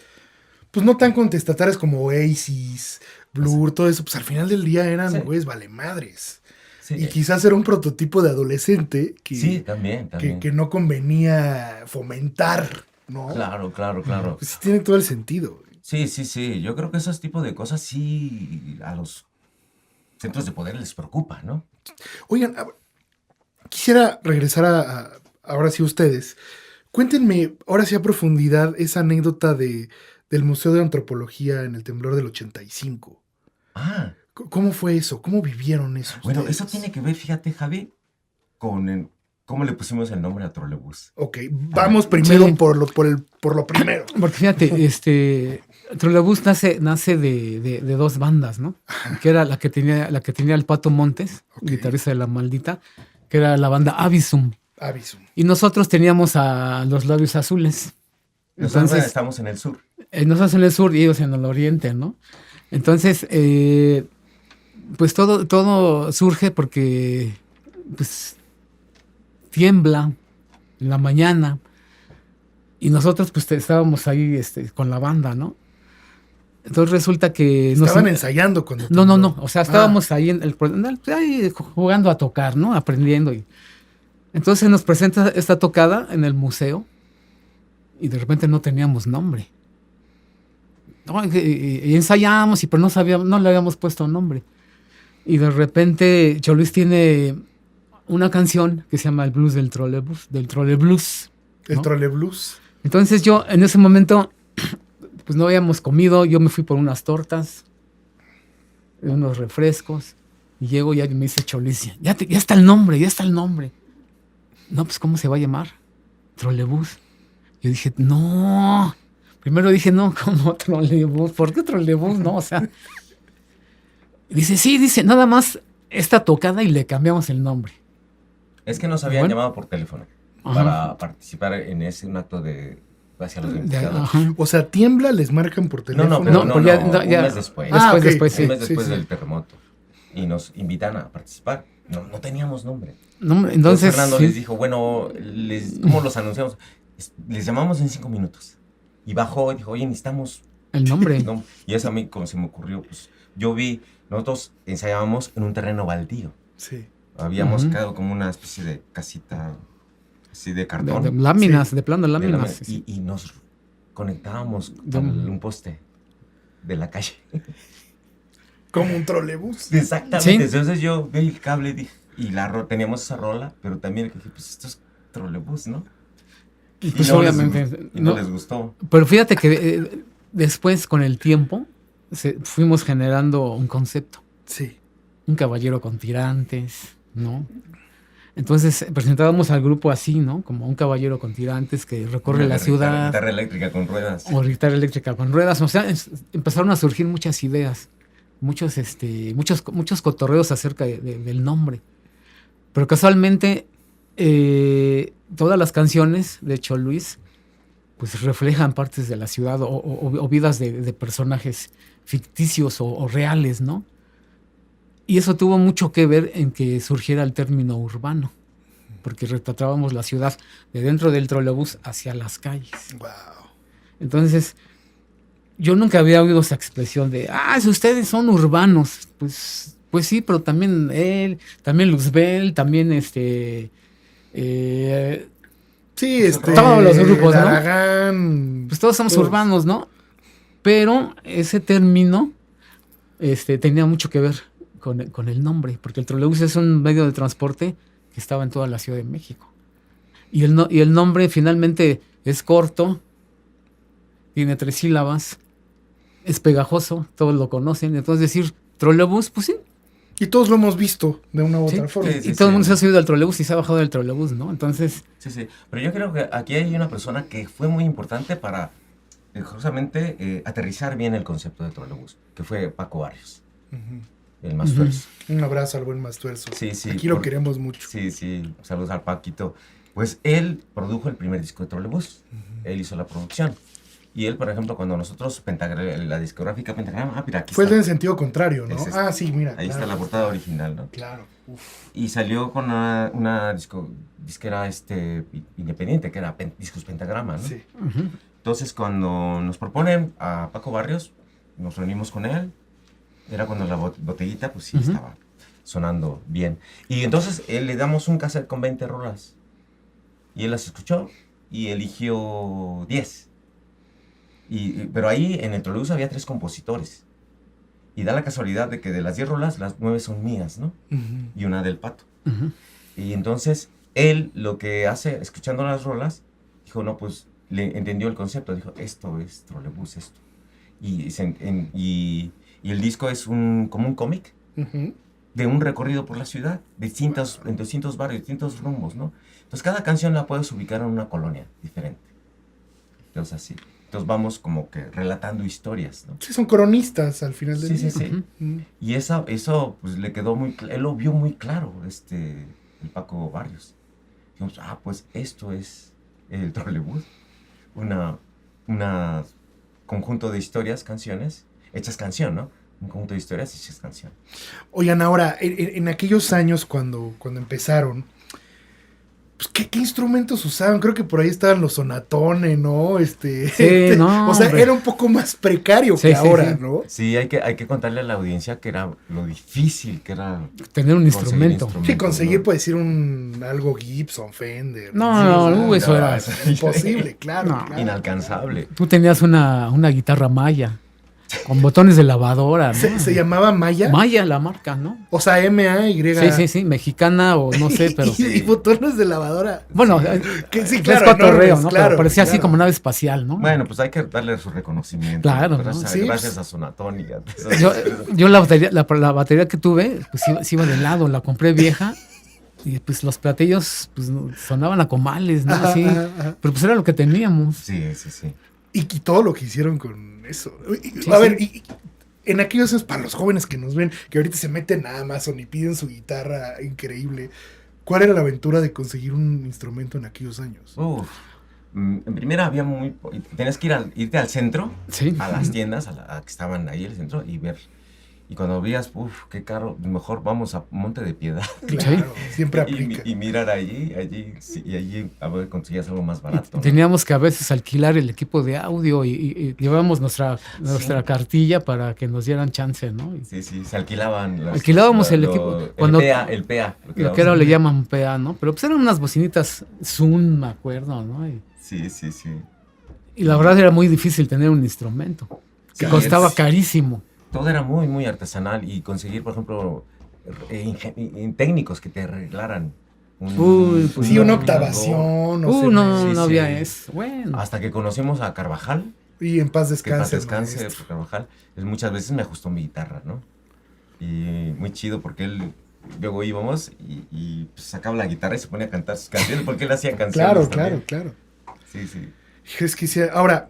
pues no tan contestatarias como Oasis, Blur, todo eso, pues al final del día eran, Sí. güeyes, vale madres. Sí, Y quizás era un prototipo de adolescente que, sí, también. que no convenía fomentar, ¿no? Claro. Pues sí tiene todo el sentido, güey. Sí. Yo creo que esos tipos de cosas sí a los centros de poder les preocupa, ¿no? Oigan, quisiera regresar ahora sí ustedes. Cuéntenme, ahora sí a profundidad, esa anécdota del Museo de Antropología en el temblor del 85. Ah, ¿Cómo fue eso? ¿Cómo vivieron eso bueno, ustedes? eso tiene que ver, fíjate, Javi, con cómo le pusimos el nombre a Trolebús. Ok, vamos primero Sí. por lo primero. Porque fíjate, Trolebús nace de dos bandas, ¿no? Que era la que tenía el Pato Montes, Ok. guitarrista de La Maldita, que era la banda Avisum. Aviso. Y nosotros teníamos a Los Labios Azules. Nosotros Entonces, estamos en el sur. nosotros en el sur y ellos en el oriente, ¿no? Entonces, pues todo surge porque pues tiembla en la mañana y nosotros pues estábamos ahí con la banda, ¿no? Entonces resulta que Estaban ensayando cuando no, tembló. o sea, estábamos ahí ahí jugando a tocar, ¿no? Aprendiendo. Entonces nos presenta esta tocada en el museo y de repente no teníamos nombre. No, y ensayamos, pero no le habíamos puesto nombre. Y de repente Choluis tiene una canción que se llama El Blues del Trolebús, El ¿no? Troleblues. Entonces yo en ese momento, pues no habíamos comido, yo me fui por unas tortas, unos refrescos, y llego y me dice Choluis, ya está el nombre. No, pues ¿cómo se va a llamar? Trolebús. Yo dije, no. Primero dije, no, ¿cómo Trolebús? ¿Por qué Trolebús? No, o sea. Dice, nada más esta tocada y le cambiamos el nombre. Es que nos habían Bueno. llamado por teléfono Ajá. para participar en un acto de hacia los De- identificadores. ajá. O sea, tiembla, les marcan por No, teléfono. pero No, pues ya- un ya- mes después. Ah, ok. Después, sí. Un mes después sí. del terremoto. Y nos invitan a participar. No teníamos nombre. No, Entonces entonces, Fernando sí. les dijo, bueno, ¿cómo los anunciamos? Les llamamos en 5 minutos. Y bajó y dijo, oye, necesitamos... El nombre. ¿no? Y eso a mí, como se me ocurrió, pues yo vi, nosotros ensayábamos en un terreno baldío. Sí. Habíamos Ujú. quedado como una especie de casita así de De, cartón. de láminas, de plano de de láminas. lámina, sí. y nos conectábamos De a un- un poste de la calle. Como un trolebús. Exactamente. Sí. Entonces yo vi el cable dije, y teníamos esa rola, pero también dije, pues esto es trolebús, ¿no? Y pues no les obviamente. gu- y no no- les gustó. Pero fíjate que después, con el tiempo, fuimos generando un concepto. Sí. Un caballero con tirantes, ¿no? Entonces presentábamos al grupo así, ¿no? Como un caballero con tirantes que recorre la ciudad. Guitarra eléctrica con ruedas. O guitarra eléctrica con ruedas. O sea, empezaron a surgir muchas ideas, muchos cotorreos acerca del nombre. Pero casualmente, todas las canciones de Cho Luis, pues reflejan partes de la ciudad o vidas de personajes ficticios o reales, ¿no? Y eso tuvo mucho que ver en que surgiera el término urbano, porque retratábamos la ciudad de dentro del trolebús hacia las calles. Wow. Entonces, yo nunca había oído esa expresión de, si ustedes son urbanos. Pues sí, pero también él, también Luzbel, también Sí, Todos los grupos, ¿no? Aragán. pues todos somos Todos. urbanos, ¿no? Pero ese término tenía mucho que ver con el nombre, porque el trolebús es un medio de transporte que estaba en toda la Ciudad de México. Y el nombre finalmente es corto, tiene 3 sílabas, es pegajoso, todos lo conocen. Entonces decir trolebús, pues sí. Y todos lo hemos visto de una u Sí, otra forma. sí, y todo el mundo se ha subido al trolebús y se ha bajado del trolebús, ¿no? Entonces, Sí, sí. Pero yo creo que aquí hay una persona que fue muy importante para justamente aterrizar bien el concepto de trolebús, que fue Paco Barrios, Ujú. el más tuerzo. Un abrazo al buen Mastuerzo. Sí, sí. Aquí lo queremos mucho. Sí, sí. Saludos al Paquito. Pues él produjo el primer disco de trolebús. Él hizo la producción. Y él, por ejemplo, cuando nosotros, la discográfica Pentagrama, mira, aquí Fue el está. en sentido contrario, ¿no? Es este. Sí, mira. Ahí está claro. la portada original, ¿no? Claro. Uf. Y salió con una disquera independiente, que era Discos Pentagrama, ¿no? Sí. ujú, Entonces, cuando nos proponen a Paco Barrios, nos reunimos con él. Era cuando la botellita, pues sí, Ujú. estaba sonando bien. Y entonces le damos un cassette con 20 rolas. Y él las escuchó y eligió 10. Pero ahí en el trolebús había 3 compositores. Y da la casualidad de que de las 10 rolas, las 9 son mías, ¿no? Ujú. Y una del Pato. ujú. Y entonces él lo que hace, escuchando las rolas, dijo, no, pues le entendió el concepto. Dijo, esto es trolebús, esto. Y el disco es como un cómic Ujú. de un recorrido por la ciudad, en distintos barrios, distintos rumbos, ¿no? Entonces cada canción la puedes ubicar en una colonia diferente. Entonces así. Entonces vamos como que relatando historias, ¿no? Sí, son cronistas al final del Sí, sí, día. sí. Ujú. Mm. Y eso pues le quedó él lo vio muy claro, el Paco Barrios. Dijimos, pues esto es el trolebús. Una conjunto de historias, canciones, hechas canción, ¿no? Un conjunto de historias hechas canción. Oigan, ahora, en aquellos años cuando empezaron, pues, ¿qué instrumentos usaban? Creo que por ahí estaban los sonatones, ¿no? no, o sea, hombre. era un poco más precario Sí, que sí, ahora, sí. ¿no? Sí, hay que contarle a la audiencia que era lo difícil que era Tener un conseguir instrumento. Sí, conseguir, ¿no? pues, decir algo Gibson, Fender. No, Sí, no, o sea, eso era imposible, claro. No. claro. Inalcanzable. Tú tenías una guitarra Maya con botones de lavadora, ¿no? ¿Se llamaba Maya? Maya la marca, ¿no? O sea, M-A-Y. Sí, mexicana o no sé, pero... y botones de lavadora. Bueno, Que sí, es claro, cotorreo, enormes, ¿no? claro, Pero parecía así claro. como nave espacial, ¿no? Bueno, pues hay que darle su reconocimiento. Claro, ¿no? Gracias, Sí, gracias pues. a Sonatón y a Yo la batería que tuve, pues iba de lado, la compré vieja y pues los platillos pues sonaban a comales, ¿no? Ajá, Así, ajá, ajá. pero pues era lo que teníamos. Sí, sí, sí. Y todo lo que hicieron con eso. Sí, A ver, sí. en aquellos años, para los jóvenes que nos ven, que ahorita se meten a Amazon y piden su guitarra increíble, ¿cuál era la aventura de conseguir un instrumento en aquellos años? Uf, En primera había tenías que irte al centro, Sí. a las tiendas, a que estaban ahí en el centro y ver. Y cuando veías, qué caro, mejor vamos a Monte de Piedad. Claro, siempre Y, aplica. y mirar allí, sí, y allí a ver, conseguías algo más barato. ¿no? Teníamos que a veces alquilar el equipo de audio y llevábamos nuestra Sí. cartilla para que nos dieran chance, ¿no? Y Sí, se alquilaban. Alquilábamos el equipo. Cuando- el PA. lo que ahora le llaman PA, ¿no? Pero pues eran unas bocinitas Zoom, me acuerdo, ¿no? Sí. Y la verdad era muy difícil tener un instrumento. Sí, Costaba carísimo. Todo era muy, muy artesanal y conseguir, por ejemplo, técnicos que te arreglaran. Uy, pues Sí, no, una no. octavación. No sé, No, Sí, no sí. había eso. Bueno. Hasta que conocimos a Carvajal, Y en paz que en paz descanse. descanse, maestro. Carvajal. Él muchas veces me ajustó mi guitarra, ¿no? Y muy chido porque él, luego íbamos y pues, sacaba la guitarra y se ponía a cantar sus canciones porque él hacía canciones Claro, también. claro. Sí. Es que sí, ahora,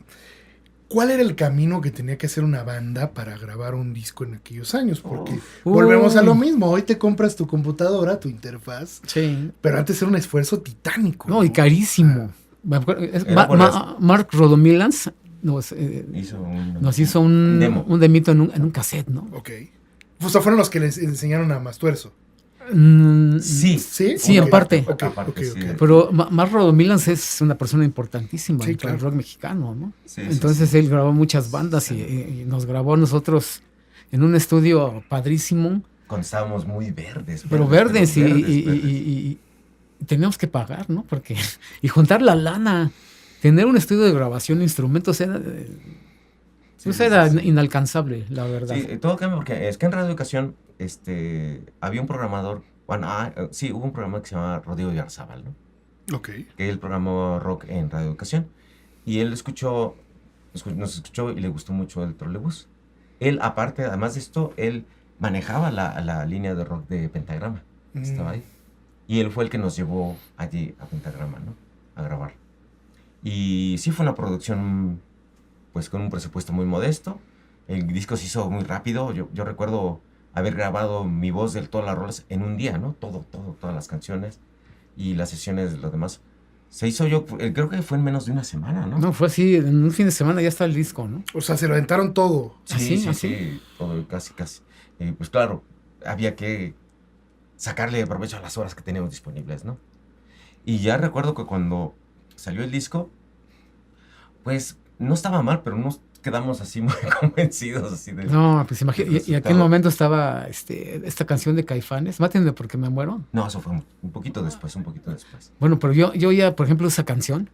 ¿cuál era el camino que tenía que hacer una banda para grabar un disco en aquellos años? Porque volvemos a lo mismo. Hoy te compras tu computadora, tu interfaz, Sí. pero antes era un esfuerzo titánico. No, y carísimo. Me acuerdo, Era por Mark Rodomilans nos hizo un demo. demito en un cassette, ¿no? Ok. O sea, fueron los que les enseñaron a Mastuerzo. Sí. ¿Sí? Sí, en Ok, parte. ok, Aparte, ok, sí. ok. Pero Mark Rodomilans es una persona importantísima Sí, dentro del claro. rock mexicano, ¿no? Sí, Entonces sí. él grabó muchas bandas Sí. y nos grabó a nosotros en un estudio padrísimo, Cuando estábamos muy verdes. pero verdes y teníamos que pagar, ¿no? Porque y juntar la lana, tener un estudio de grabación de instrumentos era, pues era inalcanzable, la verdad. Sí, todo cambia porque es que en Radio Educación había un programador, sí, hubo un programa que se llamaba Rodrigo Yarzábal, ¿no? Ok. Que él programó rock en Radio Educación. Y él nos escuchó y le gustó mucho el trolebús. Él, aparte, además de esto, él manejaba la línea de rock de Pentagrama. Estaba ahí. Y él fue el que nos llevó allí a Pentagrama, ¿no? A grabar. Y sí fue una producción, pues, con un presupuesto muy modesto. El disco se hizo muy rápido. Yo recuerdo haber grabado mi voz de todas las rolas en un día, ¿no? Todas las canciones y las sesiones de los demás. Se hizo creo que fue en menos de una semana, ¿no? No, fue así, en un fin de semana ya está el disco, ¿no? O sea, se lo aventaron todo. ¿Así? Sí, todo, casi. Pues claro, había que sacarle provecho a las horas que teníamos disponibles, ¿no? Y ya recuerdo que cuando salió el disco, pues no estaba mal, pero nos quedamos así muy convencidos. Así de, No, pues imagínate, y aquel resultado. momento estaba esta canción de Caifanes, Mátenme porque me muero. No, eso fue un poquito después. Bueno, pero yo oía, por ejemplo, esa canción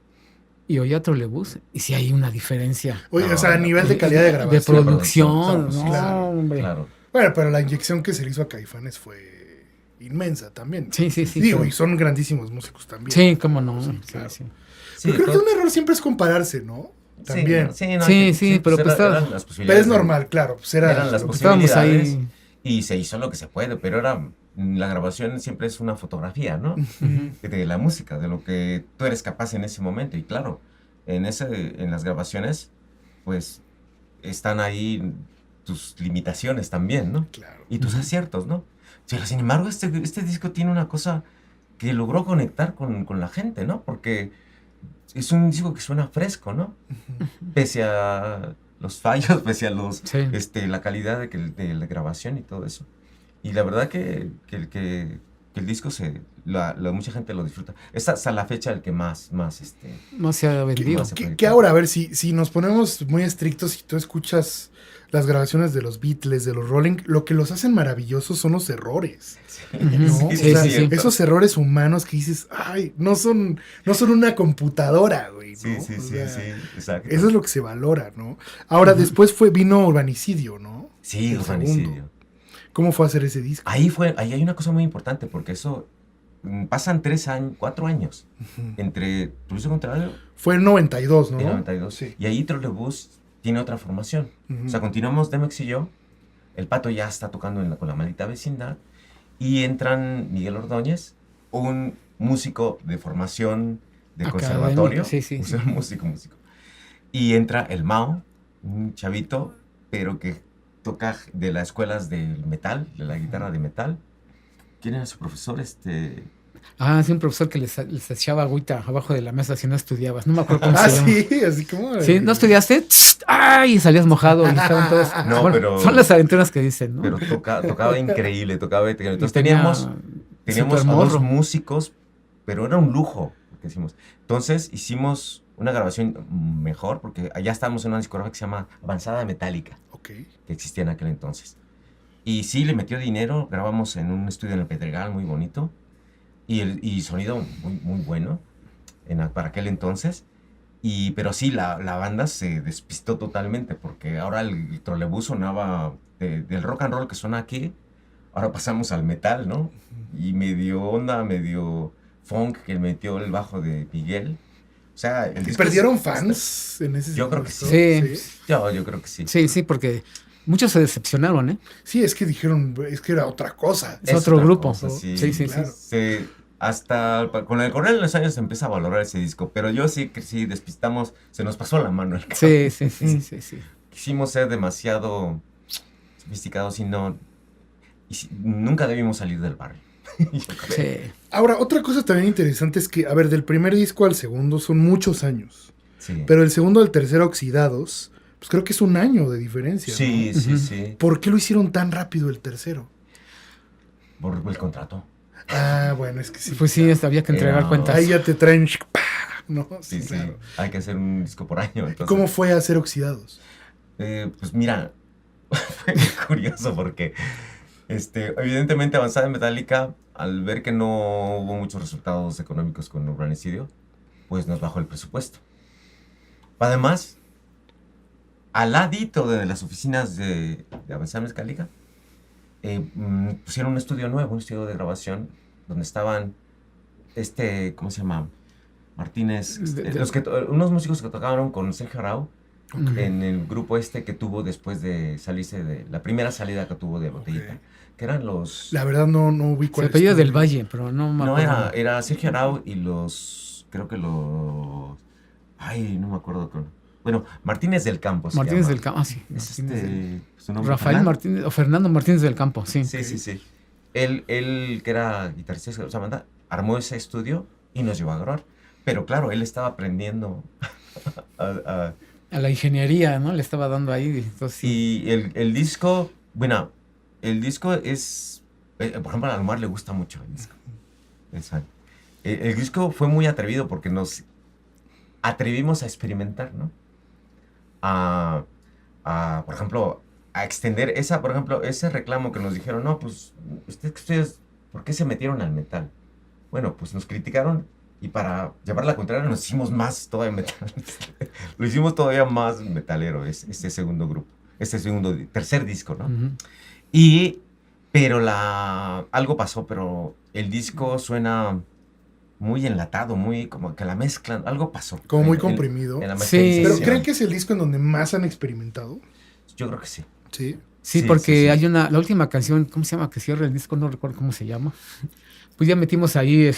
y oía Trolebús y sí hay una diferencia Oye, No, o sea, a no, nivel de calidad de de grabación. producción, Sí, no, claro, hombre. Claro. Bueno, pero la inyección que se le hizo a Caifanes fue inmensa también. Sí. Digo, pero- y son grandísimos músicos también. Sí, cómo no. Sí, Sí, claro. sí. Sí, Pero creo que un error siempre es compararse, ¿no? También. Sí, pero pues estaba- eran las Pero posibilidades. es normal, claro. Pues era, Eran las Estábamos posibilidades. ahí. Y se hizo lo que se puede, pero la grabación siempre es una fotografía, ¿no? De la música, de lo que tú eres capaz en ese momento. Y claro, en las grabaciones, pues, están ahí tus limitaciones también, ¿no? Claro. Y tus aciertos, ¿no? Pero sin embargo, este disco tiene una cosa que logró conectar con la gente, ¿no? Porque es un disco que suena fresco, ¿no? Pese a los fallos, pese a Sí. la calidad de la grabación y todo eso. Y la verdad que el disco mucha gente lo disfruta. Es hasta la fecha el que más No se ha vendido. más se puede Que ahora, a ver, si nos ponemos muy estrictos y tú escuchas las grabaciones de los Beatles, de los Rolling, lo que los hacen maravillosos son los errores. Ujú. ¿No? Sí, O sí, sea, sí. esos errores humanos que dices, ay, no son una computadora, güey. ¿no? Sí, O sea, exacto. eso es lo que se valora, ¿no? Ahora, después vino Urbanicidio, ¿no? Sí, el Urbanicidio. segundo. ¿Cómo fue hacer ese disco? Ahí hay una cosa muy importante, porque eso pasan 4 años entre Pulso Contrario Fue en 92, ¿no? y 92. Sí. Y ahí Trolebús tiene otra formación. Ujú. O sea, continuamos Demex y yo. El Pato ya está tocando con la maldita vecindad. Y entran Miguel Ordóñez, un músico de formación de Académico, conservatorio. sí. O sea, músico. Y entra el Mao, un chavito, pero que toca de las escuelas del metal, de la guitarra de metal. ¿Quién era su profesor? Sí, un profesor que les echaba agüita abajo de la mesa si no estudiabas. No me acuerdo cómo Ah, se llama. sí, así como. Sí, ¿no estudiaste? ¡Tss! ¡Ay! Salías mojado y estaban todos. No, Bueno, pero- son las aventuras que dicen, ¿no? Pero tocaba increíble, tocaba increíble. Y Entonces tenía teníamos a supermorro. dos músicos, pero era un lujo lo que hicimos. Entonces hicimos una grabación mejor, porque allá estábamos en una discográfica que se llama Avanzada Metálica, Ok. que existía en aquel entonces. Y sí, le metió dinero, grabamos en un estudio en el Pedregal muy bonito, y sonido muy, muy bueno para aquel entonces. Pero sí, la banda se despistó totalmente, porque ahora el trolebús sonaba del rock and roll que suena aquí, ahora pasamos al metal, ¿no? Y medio onda, medio funk que metió el bajo de Miguel. O sea, el ¿Y disco perdieron es- fans en ese Yo creo que sentido? sí. Yo creo que sí. Sí, sí, porque muchos se decepcionaron, ¿eh? Sí, es que dijeron, es que era otra cosa. Es otro otra grupo. cosa, sí, Sí, sí, claro. con el correr de los años se empieza a valorar ese disco, pero yo sí que sí despistamos, se nos pasó la mano. Sí, sí, sí, sí, sí. Quisimos ser demasiado sofisticados nunca debimos salir del barrio. Yo creo. Sí. Ahora, otra cosa también interesante es que, a ver, del primer disco al segundo son muchos años. Sí. Pero el segundo al tercero, Oxidados, pues creo que es un año de diferencia. Sí, ¿no? sí, Ujú. sí. ¿Por qué lo hicieron tan rápido el tercero? Por el contrato. Bueno, es que sí. Pues sí, había que entregar Era- cuentas. Ahí ya te traen. ¡Pah! ¿No? Sí, sí. claro. Hay que hacer un disco por año. Entonces, ¿Cómo fue hacer Oxidados? Pues mira, fue curioso porque evidentemente Avanzada en Metallica, al ver que no hubo muchos resultados económicos con Urbanicidio, pues nos bajó el presupuesto. Además, al ladito de las oficinas de Avanzada en Metallica, pusieron un estudio nuevo, un estudio de grabación, donde estaban, ¿cómo se llama? Martínez, unos músicos que tocaron con Sergio Arau, Ujú. en el grupo que tuvo después de salirse de la primera salida que tuvo de Botellita, Ok. que eran los... La verdad no ubico Se el apellida estudio. del Valle, pero no me No, acuerdo. era Sergio Arau y creo que ay, no me acuerdo. Bueno, Martínez del Campo se Martínez llama. del Campo. Sí. Es Martínez del- su nombre, Rafael Fernando. Martínez, o Fernando Martínez del Campo, sí. Sí, sí, sí. Él, que era guitarrista de esa banda, armó ese estudio y nos llevó a grabar. Pero claro, él estaba aprendiendo a, A la ingeniería, ¿no? Le estaba dando ahí. Entonces, sí. Y el disco, bueno, el disco es, por ejemplo, a Almar le gusta mucho el disco. El disco fue muy atrevido porque nos atrevimos a experimentar, ¿no? Por ejemplo, a extender por ejemplo, ese reclamo que nos dijeron, no, pues, ustedes, ¿por qué se metieron al metal? Bueno, pues nos criticaron y para llevar la contraria nos hicimos más todavía metal. Lo hicimos todavía más metalero, este segundo grupo, tercer disco, ¿no? Ujú. Pero algo pasó, pero el disco suena muy enlatado, muy como que la mezclan, algo pasó. Como muy En- comprimido. en la Sí. Pero masterización. ¿creen que es el disco en donde más han experimentado? Yo creo que sí. Sí. Sí, Sí, porque sí, sí. hay la última canción, ¿cómo se llama? Que cierra el disco, no recuerdo cómo se llama. Pues ya metimos ahí,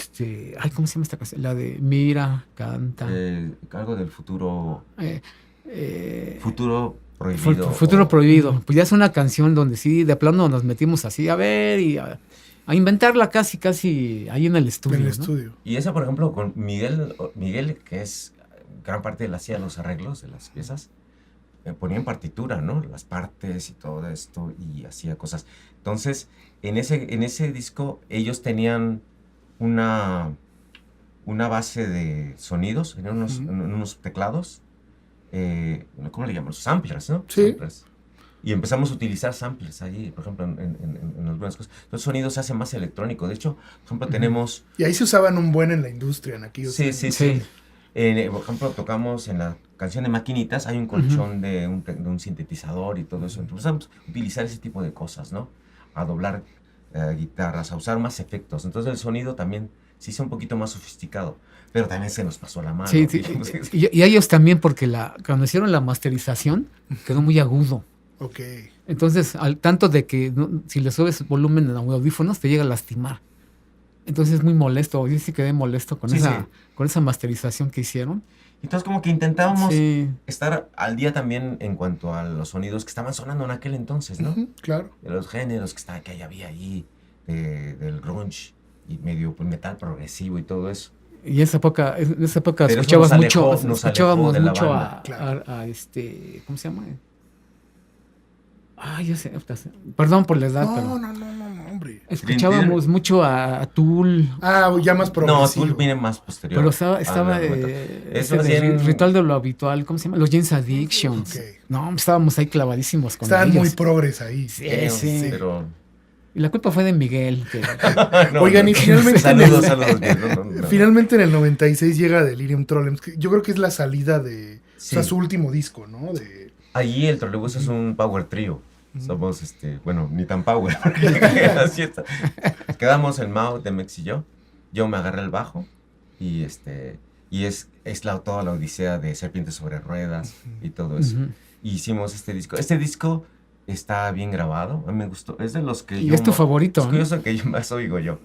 ¿cómo se llama esta canción? La de Mira, canta. Algo del futuro Eh, eh, prohibido. Futuro Prohibido. Pues ya es una canción donde sí, de plano nos metimos así a ver y a inventarla casi ahí en el estudio. En el ¿no? estudio. Y eso, por ejemplo, con Miguel, que es gran parte de él hacía los arreglos de las piezas, ponía en partitura, ¿no? Las partes y todo esto y hacía cosas. Entonces, en ese disco ellos tenían una base de sonidos, tenían unos teclados, ¿cómo le llamamos? Samplers, ¿no? Sí. Samplers. Y empezamos a utilizar samplers allí, por ejemplo, en algunas cosas. Entonces, el sonido se hace más electrónico. De hecho, por ejemplo, tenemos... Y ahí se usaban un buen en la industria en aquellos Sí, años. sí, Sí. sí. Por ejemplo, tocamos en la canción de Maquinitas, hay un colchón de un sintetizador y todo eso. Entonces, vamos a utilizar ese tipo de cosas, ¿no? A doblar guitarras, a usar más efectos. Entonces, el sonido también se hizo un poquito más sofisticado. Pero también se nos pasó la mano. Sí, sí. Dijimos, Y ellos también, porque cuando hicieron la masterización, quedó muy agudo. Ok. Entonces, al tanto de que si le subes volumen en audífonos, te llega a lastimar. Entonces es muy molesto. Yo sí quedé molesto con Sí, esa sí. con esa masterización que hicieron. Entonces, como que intentábamos Sí. estar al día también en cuanto a los sonidos que estaban sonando en aquel entonces, ¿no? Ujú, claro. De los géneros que había allí, del grunge, y medio pues, metal progresivo y todo eso. Y en esa época Pero eso escuchábamos nos mucho, alejó- nos alejó escuchábamos de la mucho banda. Claro. a ¿cómo se llama? Yo sé, perdón por la edad, No, pero no, hombre. escuchábamos mucho a Tool, Ya más No, progresivo. Tool viene más posterior. pero estaba Ah, no, ese más de bien- Ritual de lo Habitual, ¿cómo se llama? Los James Addictions. Ok. No, estábamos ahí clavadísimos con Estaban ellos. muy progres ahí. Sí, sí. Pero... Y la culpa fue de Miguel. No, Oigan, y finalmente Saludos, bien, no. Finalmente en el 96 llega Delirium Trollems, que yo creo que es la salida de Sí. o sea, su último disco, ¿no? Allí el trolebús es un power trio. Somos, bueno, ni tan power, porque así está. Quedamos el Mao, Demex y yo. Yo me agarré el bajo y es toda la odisea de Serpientes sobre Ruedas y todo eso. Ujú. Y hicimos este disco. Este disco está bien grabado, a mí me gustó. Es de los que Y es tu favorito, Es ¿no? curioso que yo más oigo yo.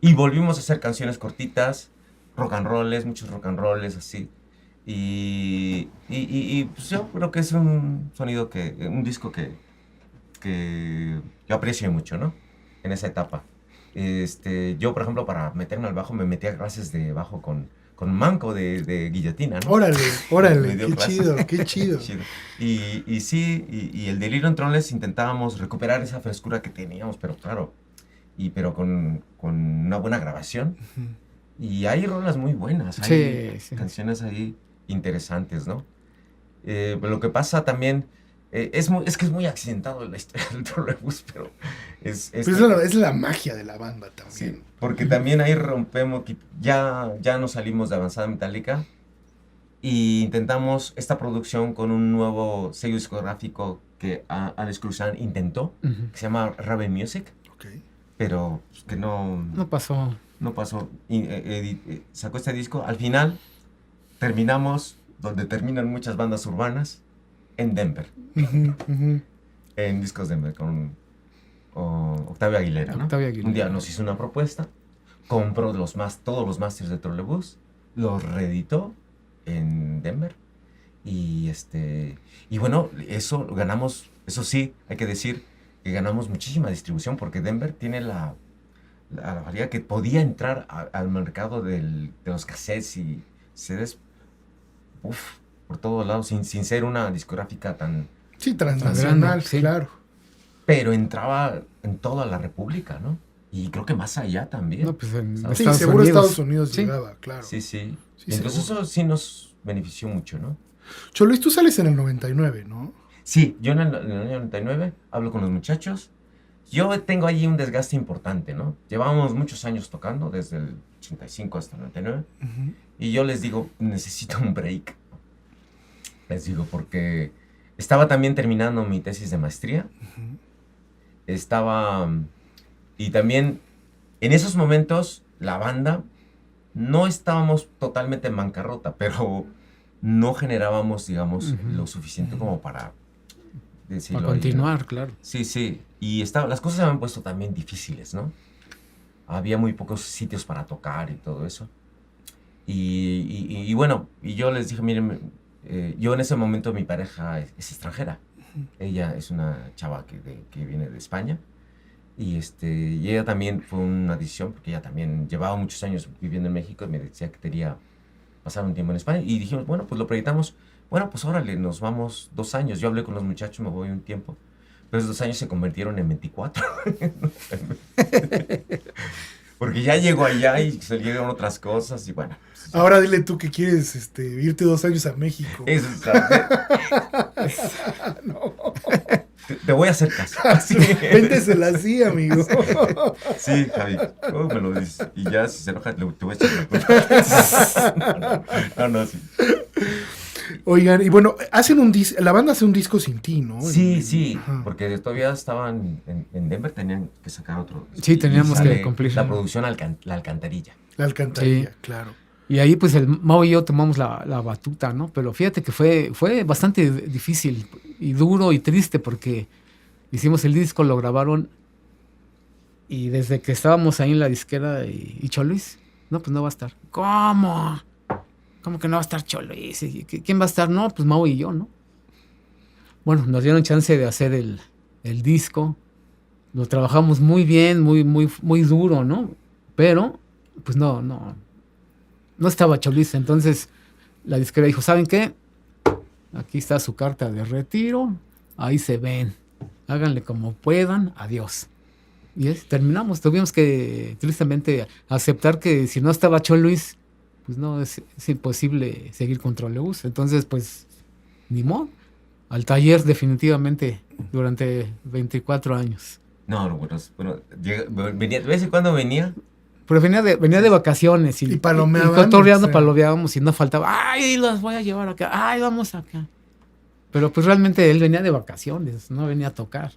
Y volvimos a hacer canciones cortitas, rock and rolls, muchos rock and rolls así. Y pues yo creo que es un sonido un disco que yo aprecio mucho, ¿no? En esa etapa. Yo, por ejemplo, para meterme al bajo, me metí a clases de bajo con Manco de guillotina, ¿no? Órale, Me dio qué clases. chido, qué chido. Chido. Y sí, y el Delirium Trollems intentábamos recuperar esa frescura que teníamos, pero claro, pero con una buena grabación. Y hay rolas muy buenas, hay Sí. canciones ahí interesantes, ¿no? Pero lo que pasa también, es que es muy accidentado la historia del trolebús, pero Pero es la magia de la banda también. sí, porque también ahí rompemos, ya nos salimos de Avanzada Metálica y intentamos esta producción con un nuevo sello discográfico que Alex Cruzan intentó, Ujú. que se llama Raven Music, Ok. pero pues, que no pasó. pasó. Y, sacó este disco. Al final terminamos donde terminan muchas bandas urbanas, en Denver, Ujú, ujú. en Discos Denver, con Octavio Aguilera, ¿no? Octavio Aguilera. Un día nos hizo una propuesta, compró todos los masters de Trolebús, los reeditó en Denver y bueno, eso ganamos, eso sí, hay que decir que ganamos muchísima distribución porque Denver tiene la variedad que podía entrar al mercado de los cassettes y CDs por todos lados sin ser una discográfica tan... Sí, transnacional, Sí. claro. Pero entraba en toda la república, ¿no? Y creo que más allá también. No, pues en Sí, Sí, Estados seguro Unidos. Estados Unidos Sí. llegaba, claro. Sí, sí. Sí, Entonces seguro. eso sí nos benefició mucho, ¿no? Choluis, tú sales en el 99, ¿no? Sí, yo en el año 99 hablo con los muchachos. Yo tengo allí un desgaste importante, ¿no? Llevábamos muchos años tocando, desde el 85 hasta el 99. Ujú. Y yo les digo, necesito un break. Les digo, porque estaba también terminando mi tesis de maestría. Y también en esos momentos la banda no estábamos totalmente en bancarrota, pero no generábamos, digamos, Ujú. lo suficiente como para decirlo. Para ahí, ¿no? continuar, claro. Sí, sí. Y las cosas se habían puesto también difíciles, ¿no? Había muy pocos sitios para tocar y todo eso. Y bueno, y yo les dije, miren, yo en ese momento mi pareja es extranjera. Ella es una chava que viene de España. Y ella también fue una decisión, porque ella también llevaba muchos años viviendo en México y me decía que quería pasar un tiempo en España. Y dijimos, bueno, pues lo proyectamos. Bueno, pues órale, nos vamos 2 años. Yo hablé con los muchachos, me voy un tiempo. Pero esos 2 años se convirtieron en 24. Porque ya llegó allá y se llegaron otras cosas y bueno. Pues, Ahora dile tú que quieres irte 2 años a México. eso te voy a hacer caso. Véntesela así, amigo. Sí, Javi, ¿cómo me lo dices? Y ya si se enoja, te voy a echar la culpa. No, sí. Oigan, y bueno, la banda hace un disco sin ti, ¿no? Sí, Ajá. porque todavía estaban en Denver, tenían que sacar otro. Sí, Y teníamos sale que cumplir. La producción La Alcantarilla. La alcantarilla, Sí. claro. Y ahí pues el Mau y yo tomamos la batuta, ¿no? Pero fíjate que fue bastante difícil y duro y triste porque hicimos el disco, lo grabaron y desde que estábamos ahí en la disquera y Choluis, no, pues no va a estar. ¿Cómo? ¿Cómo que no va a estar Choluis? ¿Y quién va a estar? No, pues Mau y yo, ¿no? Bueno, nos dieron chance de hacer el disco, lo trabajamos muy bien, muy duro, ¿no? pero pues no estaba Choluis. Entonces la disquera dijo, ¿saben qué? Aquí está su carta de retiro, ahí se ven, háganle como puedan, adiós. Y terminamos, tuvimos que tristemente aceptar que si no estaba Choluis, pues no, es imposible seguir con Trolebús. Entonces, pues, ni modo, al taller definitivamente durante 24 años. No, bueno, venía, ¿de vez en cuando venía? Pero venía de vacaciones Y palomeaban, y cotorreando, o sea. palomeábamos y no faltaba, ay, los voy a llevar acá, ay, vamos acá. Pero pues realmente él venía de vacaciones, no venía a tocar.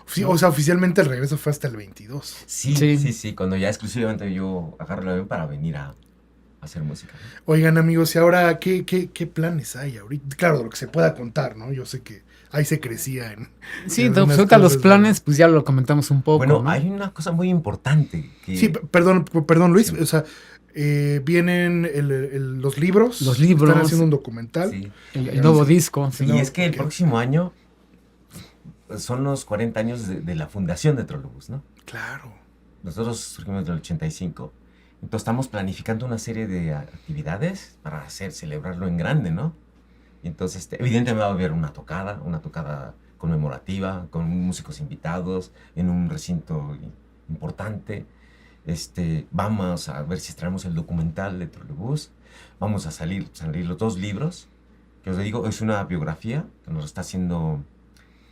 Sí, o sea, oficialmente el regreso fue hasta el 22. Sí, cuando ya exclusivamente yo agarro el avión para venir a hacer música. Oigan, amigos, y ahora, ¿qué planes hay ahorita? Claro, lo que se pueda contar, ¿no? Yo sé que ahí se crecía en... Sí, en entonces algunas ahorita los cosas, planes, pues ya lo comentamos un poco, Bueno, ¿no? hay una cosa muy importante que... Sí, perdón Luis, Sí. o sea, vienen los libros. Los libros. Están haciendo un documental. Sí. El nuevo disco. Sí, No, y es que el ok. próximo año son los 40 años de la fundación de Trolebús, ¿no? Claro. Nosotros surgimos del 85. Entonces estamos planificando una serie de actividades para celebrarlo en grande, ¿no? Y entonces, evidentemente va a haber una tocada conmemorativa, con músicos invitados, en un recinto importante. Vamos a ver si traemos el documental de Trolebús. Vamos a salir los 2 libros, que os digo, es una biografía que nos está haciendo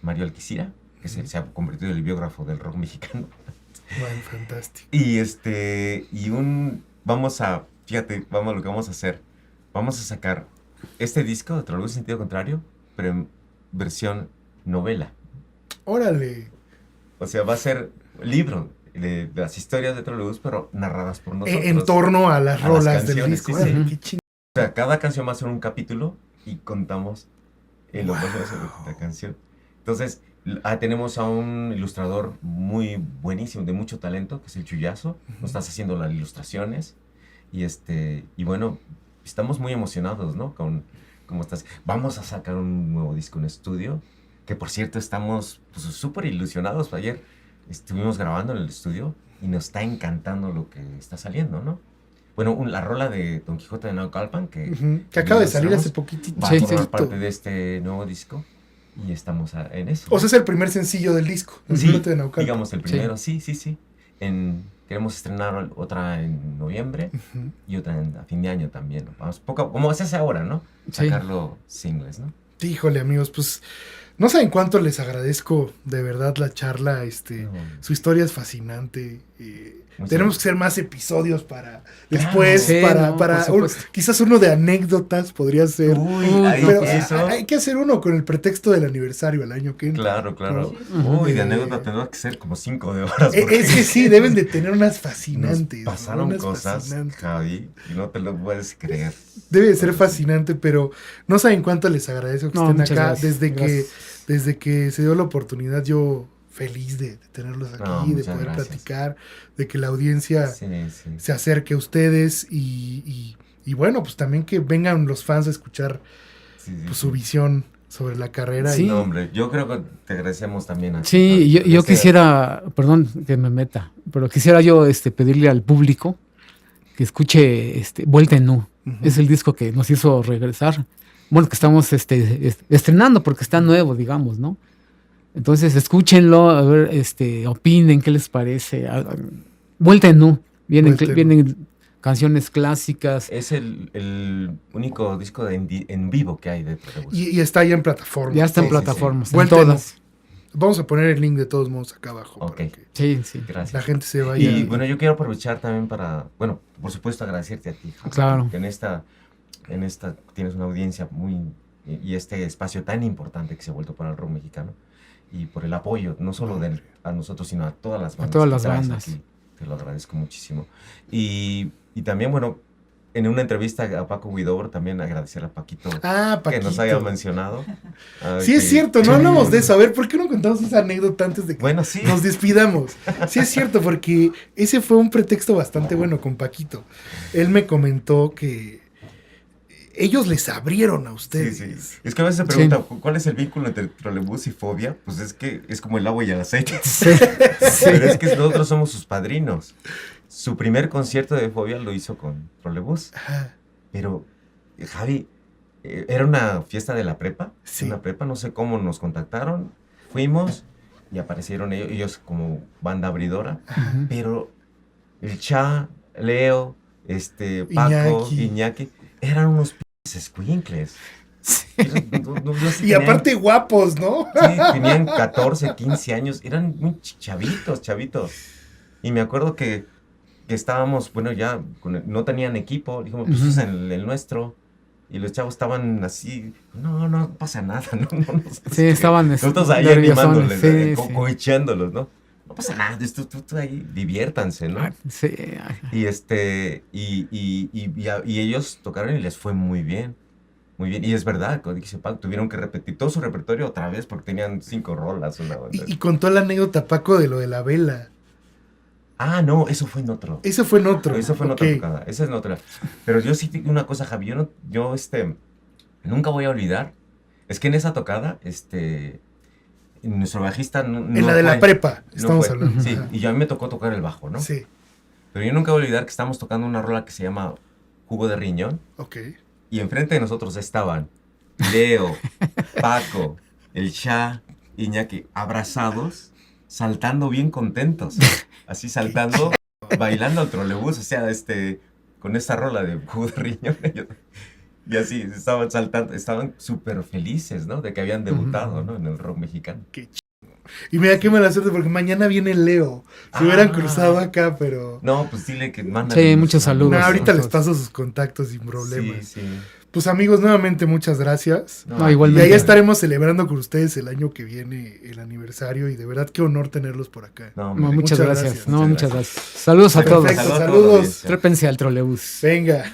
Mario Alquicira, que se ha convertido en el biógrafo del rock mexicano. Bueno, fantástico. Lo que vamos a hacer. Vamos a sacar este disco de Trolebús en sentido contrario, pero en versión novela. Órale. O sea, va a ser libro de las historias de Trolebús, pero narradas por nosotros. En torno a las A las rolas del canciones, disco. sí, sí. Órale, qué chingón. O sea, cada canción va a ser un capítulo y contamos lo Wow. que va a ser la canción. Entonces, tenemos a un ilustrador muy buenísimo, de mucho talento, que es el Chuyazo. Nos estás haciendo las ilustraciones. Y bueno, estamos muy emocionados, ¿no? ¿Cómo estás? Vamos a sacar un nuevo disco en estudio, que por cierto estamos pues, súper ilusionados. Ayer estuvimos grabando en el estudio y nos está encantando lo que está saliendo, ¿no? Bueno, la rola de Don Quijote de Naucalpan, que Que acaba de salir lanzamos, hace poquitito. va a Sí, formar sí. parte de este nuevo disco y estamos en eso. O sea, es el primer sencillo del disco. El sí, Quijote de Naucalpan. digamos el primero, sí. Queremos estrenar otra en noviembre Ujú. y otra a fin de año también. Vamos como se hace ahora, ¿no? Sí. Sacarlo singles, ¿no? Híjole, amigos, pues no saben cuánto les agradezco de verdad la charla. No. Su historia es fascinante. Muchas Tenemos gracias. que hacer más episodios para después, Sí, para, no, para por supuesto. quizás uno de anécdotas podría ser. Uy, Uy, Pero eso. hay que hacer uno con el pretexto del aniversario al año que entra. Claro. Ujú. Uy, de anécdota tendrá que ser como 5 de horas. porque Es que sí, deben de tener unas nos fascinantes. pasaron unas cosas, fascinantes. Javi, y no te lo puedes creer. Debe de ser Pero sí. fascinante, pero no saben cuánto les agradezco que No, estén muchas acá. gracias, gracias. Desde que se dio la oportunidad, yo feliz de tenerlos aquí, No, de muchas poder gracias. platicar, de que la audiencia Sí. se acerque a ustedes y bueno, pues también que vengan los fans a escuchar Sí, pues, su visión sobre la carrera. Sí. No, hombre, yo creo que te agradecemos también a ti, Sí, Javi, yo este- quisiera, perdón que me meta, pero quisiera yo pedirle al público que escuche Vuelta en Nu. Ujú. Es el disco que nos hizo regresar. Bueno, que estamos estrenando porque está nuevo, digamos, ¿no? Entonces, escúchenlo, a ver, opinen qué les parece. Vuelta en Nu. Vuelta en Vienen canciones clásicas. Es el único disco en vivo que hay de Trolebús. Y está ya en plataforma. Ya está en Sí, sí, sí. plataformas, en Vuelta en Nu. todas. Vamos a poner el link de todos modos acá abajo Ok. para que Sí, sí. Gracias. la gente se vaya. Y bueno, yo quiero aprovechar también para, bueno, por supuesto agradecerte a ti, Javi, Claro. que en esta tienes una audiencia y este espacio tan importante que se ha vuelto para el rock mexicano y por el apoyo, no solo a nosotros, sino a todas las bandas. todas que las traes bandas. aquí. Te lo agradezco muchísimo. Y también, bueno, en una entrevista a Paco Huidobro, también agradecer a Paquito Ah, que nos Paquito. haya mencionado. Sí, es cierto, no Sí. hablamos de eso. A ver, ¿por qué no contamos esa anécdota antes de que Bueno, sí. nos despidamos? Sí, es cierto, porque ese fue un pretexto bastante bueno con Paquito. Él me comentó que ellos les abrieron a Sí, ustedes. sí. Es que a veces se pregunta, ¿cuál es el vínculo entre Trolebús y Fobia? Pues es que es como el agua y el aceite. Sí. Pero es que nosotros somos sus padrinos. su primer concierto de Fobia lo hizo con Trolebús. Ajá. Pero, Javi, era una fiesta de la prepa. Sí. Una prepa, no sé cómo nos contactaron. Fuimos y aparecieron ellos como banda abridora. Ujú. Pero el Cha, Leo, Paco, Iñaki, eran unos escuincles. Y aparte guapos, ¿no? Sí, tenían 14, 15 años, eran muy chavitos. Y me acuerdo que estábamos, bueno, ya no tenían equipo, dijimos, pues Ujú. usen el nuestro. Y los chavos estaban así, no pasa nada, no. Sí, estaban Nosotros ahí nerviosones, animándoles, sí, sí. cohecheándolos, ¿no? No pasa nada, tú ahí diviértanse, ¿no? Sí, Y y ellos tocaron y les fue muy bien. Muy bien. Y es verdad, como dice Paco, tuvieron que repetir todo su repertorio otra vez porque tenían 5 rolas. Una banda. Y contó la anécdota Paco de lo de la vela. Ah, no, eso fue en otro. Eso fue en otro. Eso fue en Ok. otra tocada. Esa es en otra. Pero yo sí digo una cosa, Javi. Yo nunca voy a olvidar. Es que en esa tocada, nuestro bajista no En la de la fue. prepa, No estamos fue. hablando. Sí, Ajá. y a mí me tocó tocar el bajo, ¿no? Sí, Pero yo nunca voy a olvidar que estábamos tocando una rola que se llama Jugo de Riñón. ok. Y enfrente de nosotros estaban Leo, Paco, el Cha, Iñaki, abrazados, saltando bien contentos. Así saltando, bailando al trolebús, o sea, con esa rola de Jugo de Riñón. Y así, estaban saltando, estaban súper felices, ¿no? De que habían debutado, ¿no? En el rock mexicano. Y mira qué mala suerte porque mañana viene Leo. Se hubieran cruzado acá, pero... No, pues dile que mandan. Sí, muchos saludos. No, ahorita les Entonces- paso sus contactos sin problemas. Sí. Pues amigos, nuevamente muchas gracias. No, Y igualmente. ahí estaremos celebrando con ustedes el año que viene el aniversario y de verdad qué honor tenerlos por acá. No, No, hombre. muchas Muchas gracias. gracias. No, Muchas muchas gracias. Saludos a todos. Perfecto, Saludos a toda la saludos. audiencia. Trépense al trolebús. Venga.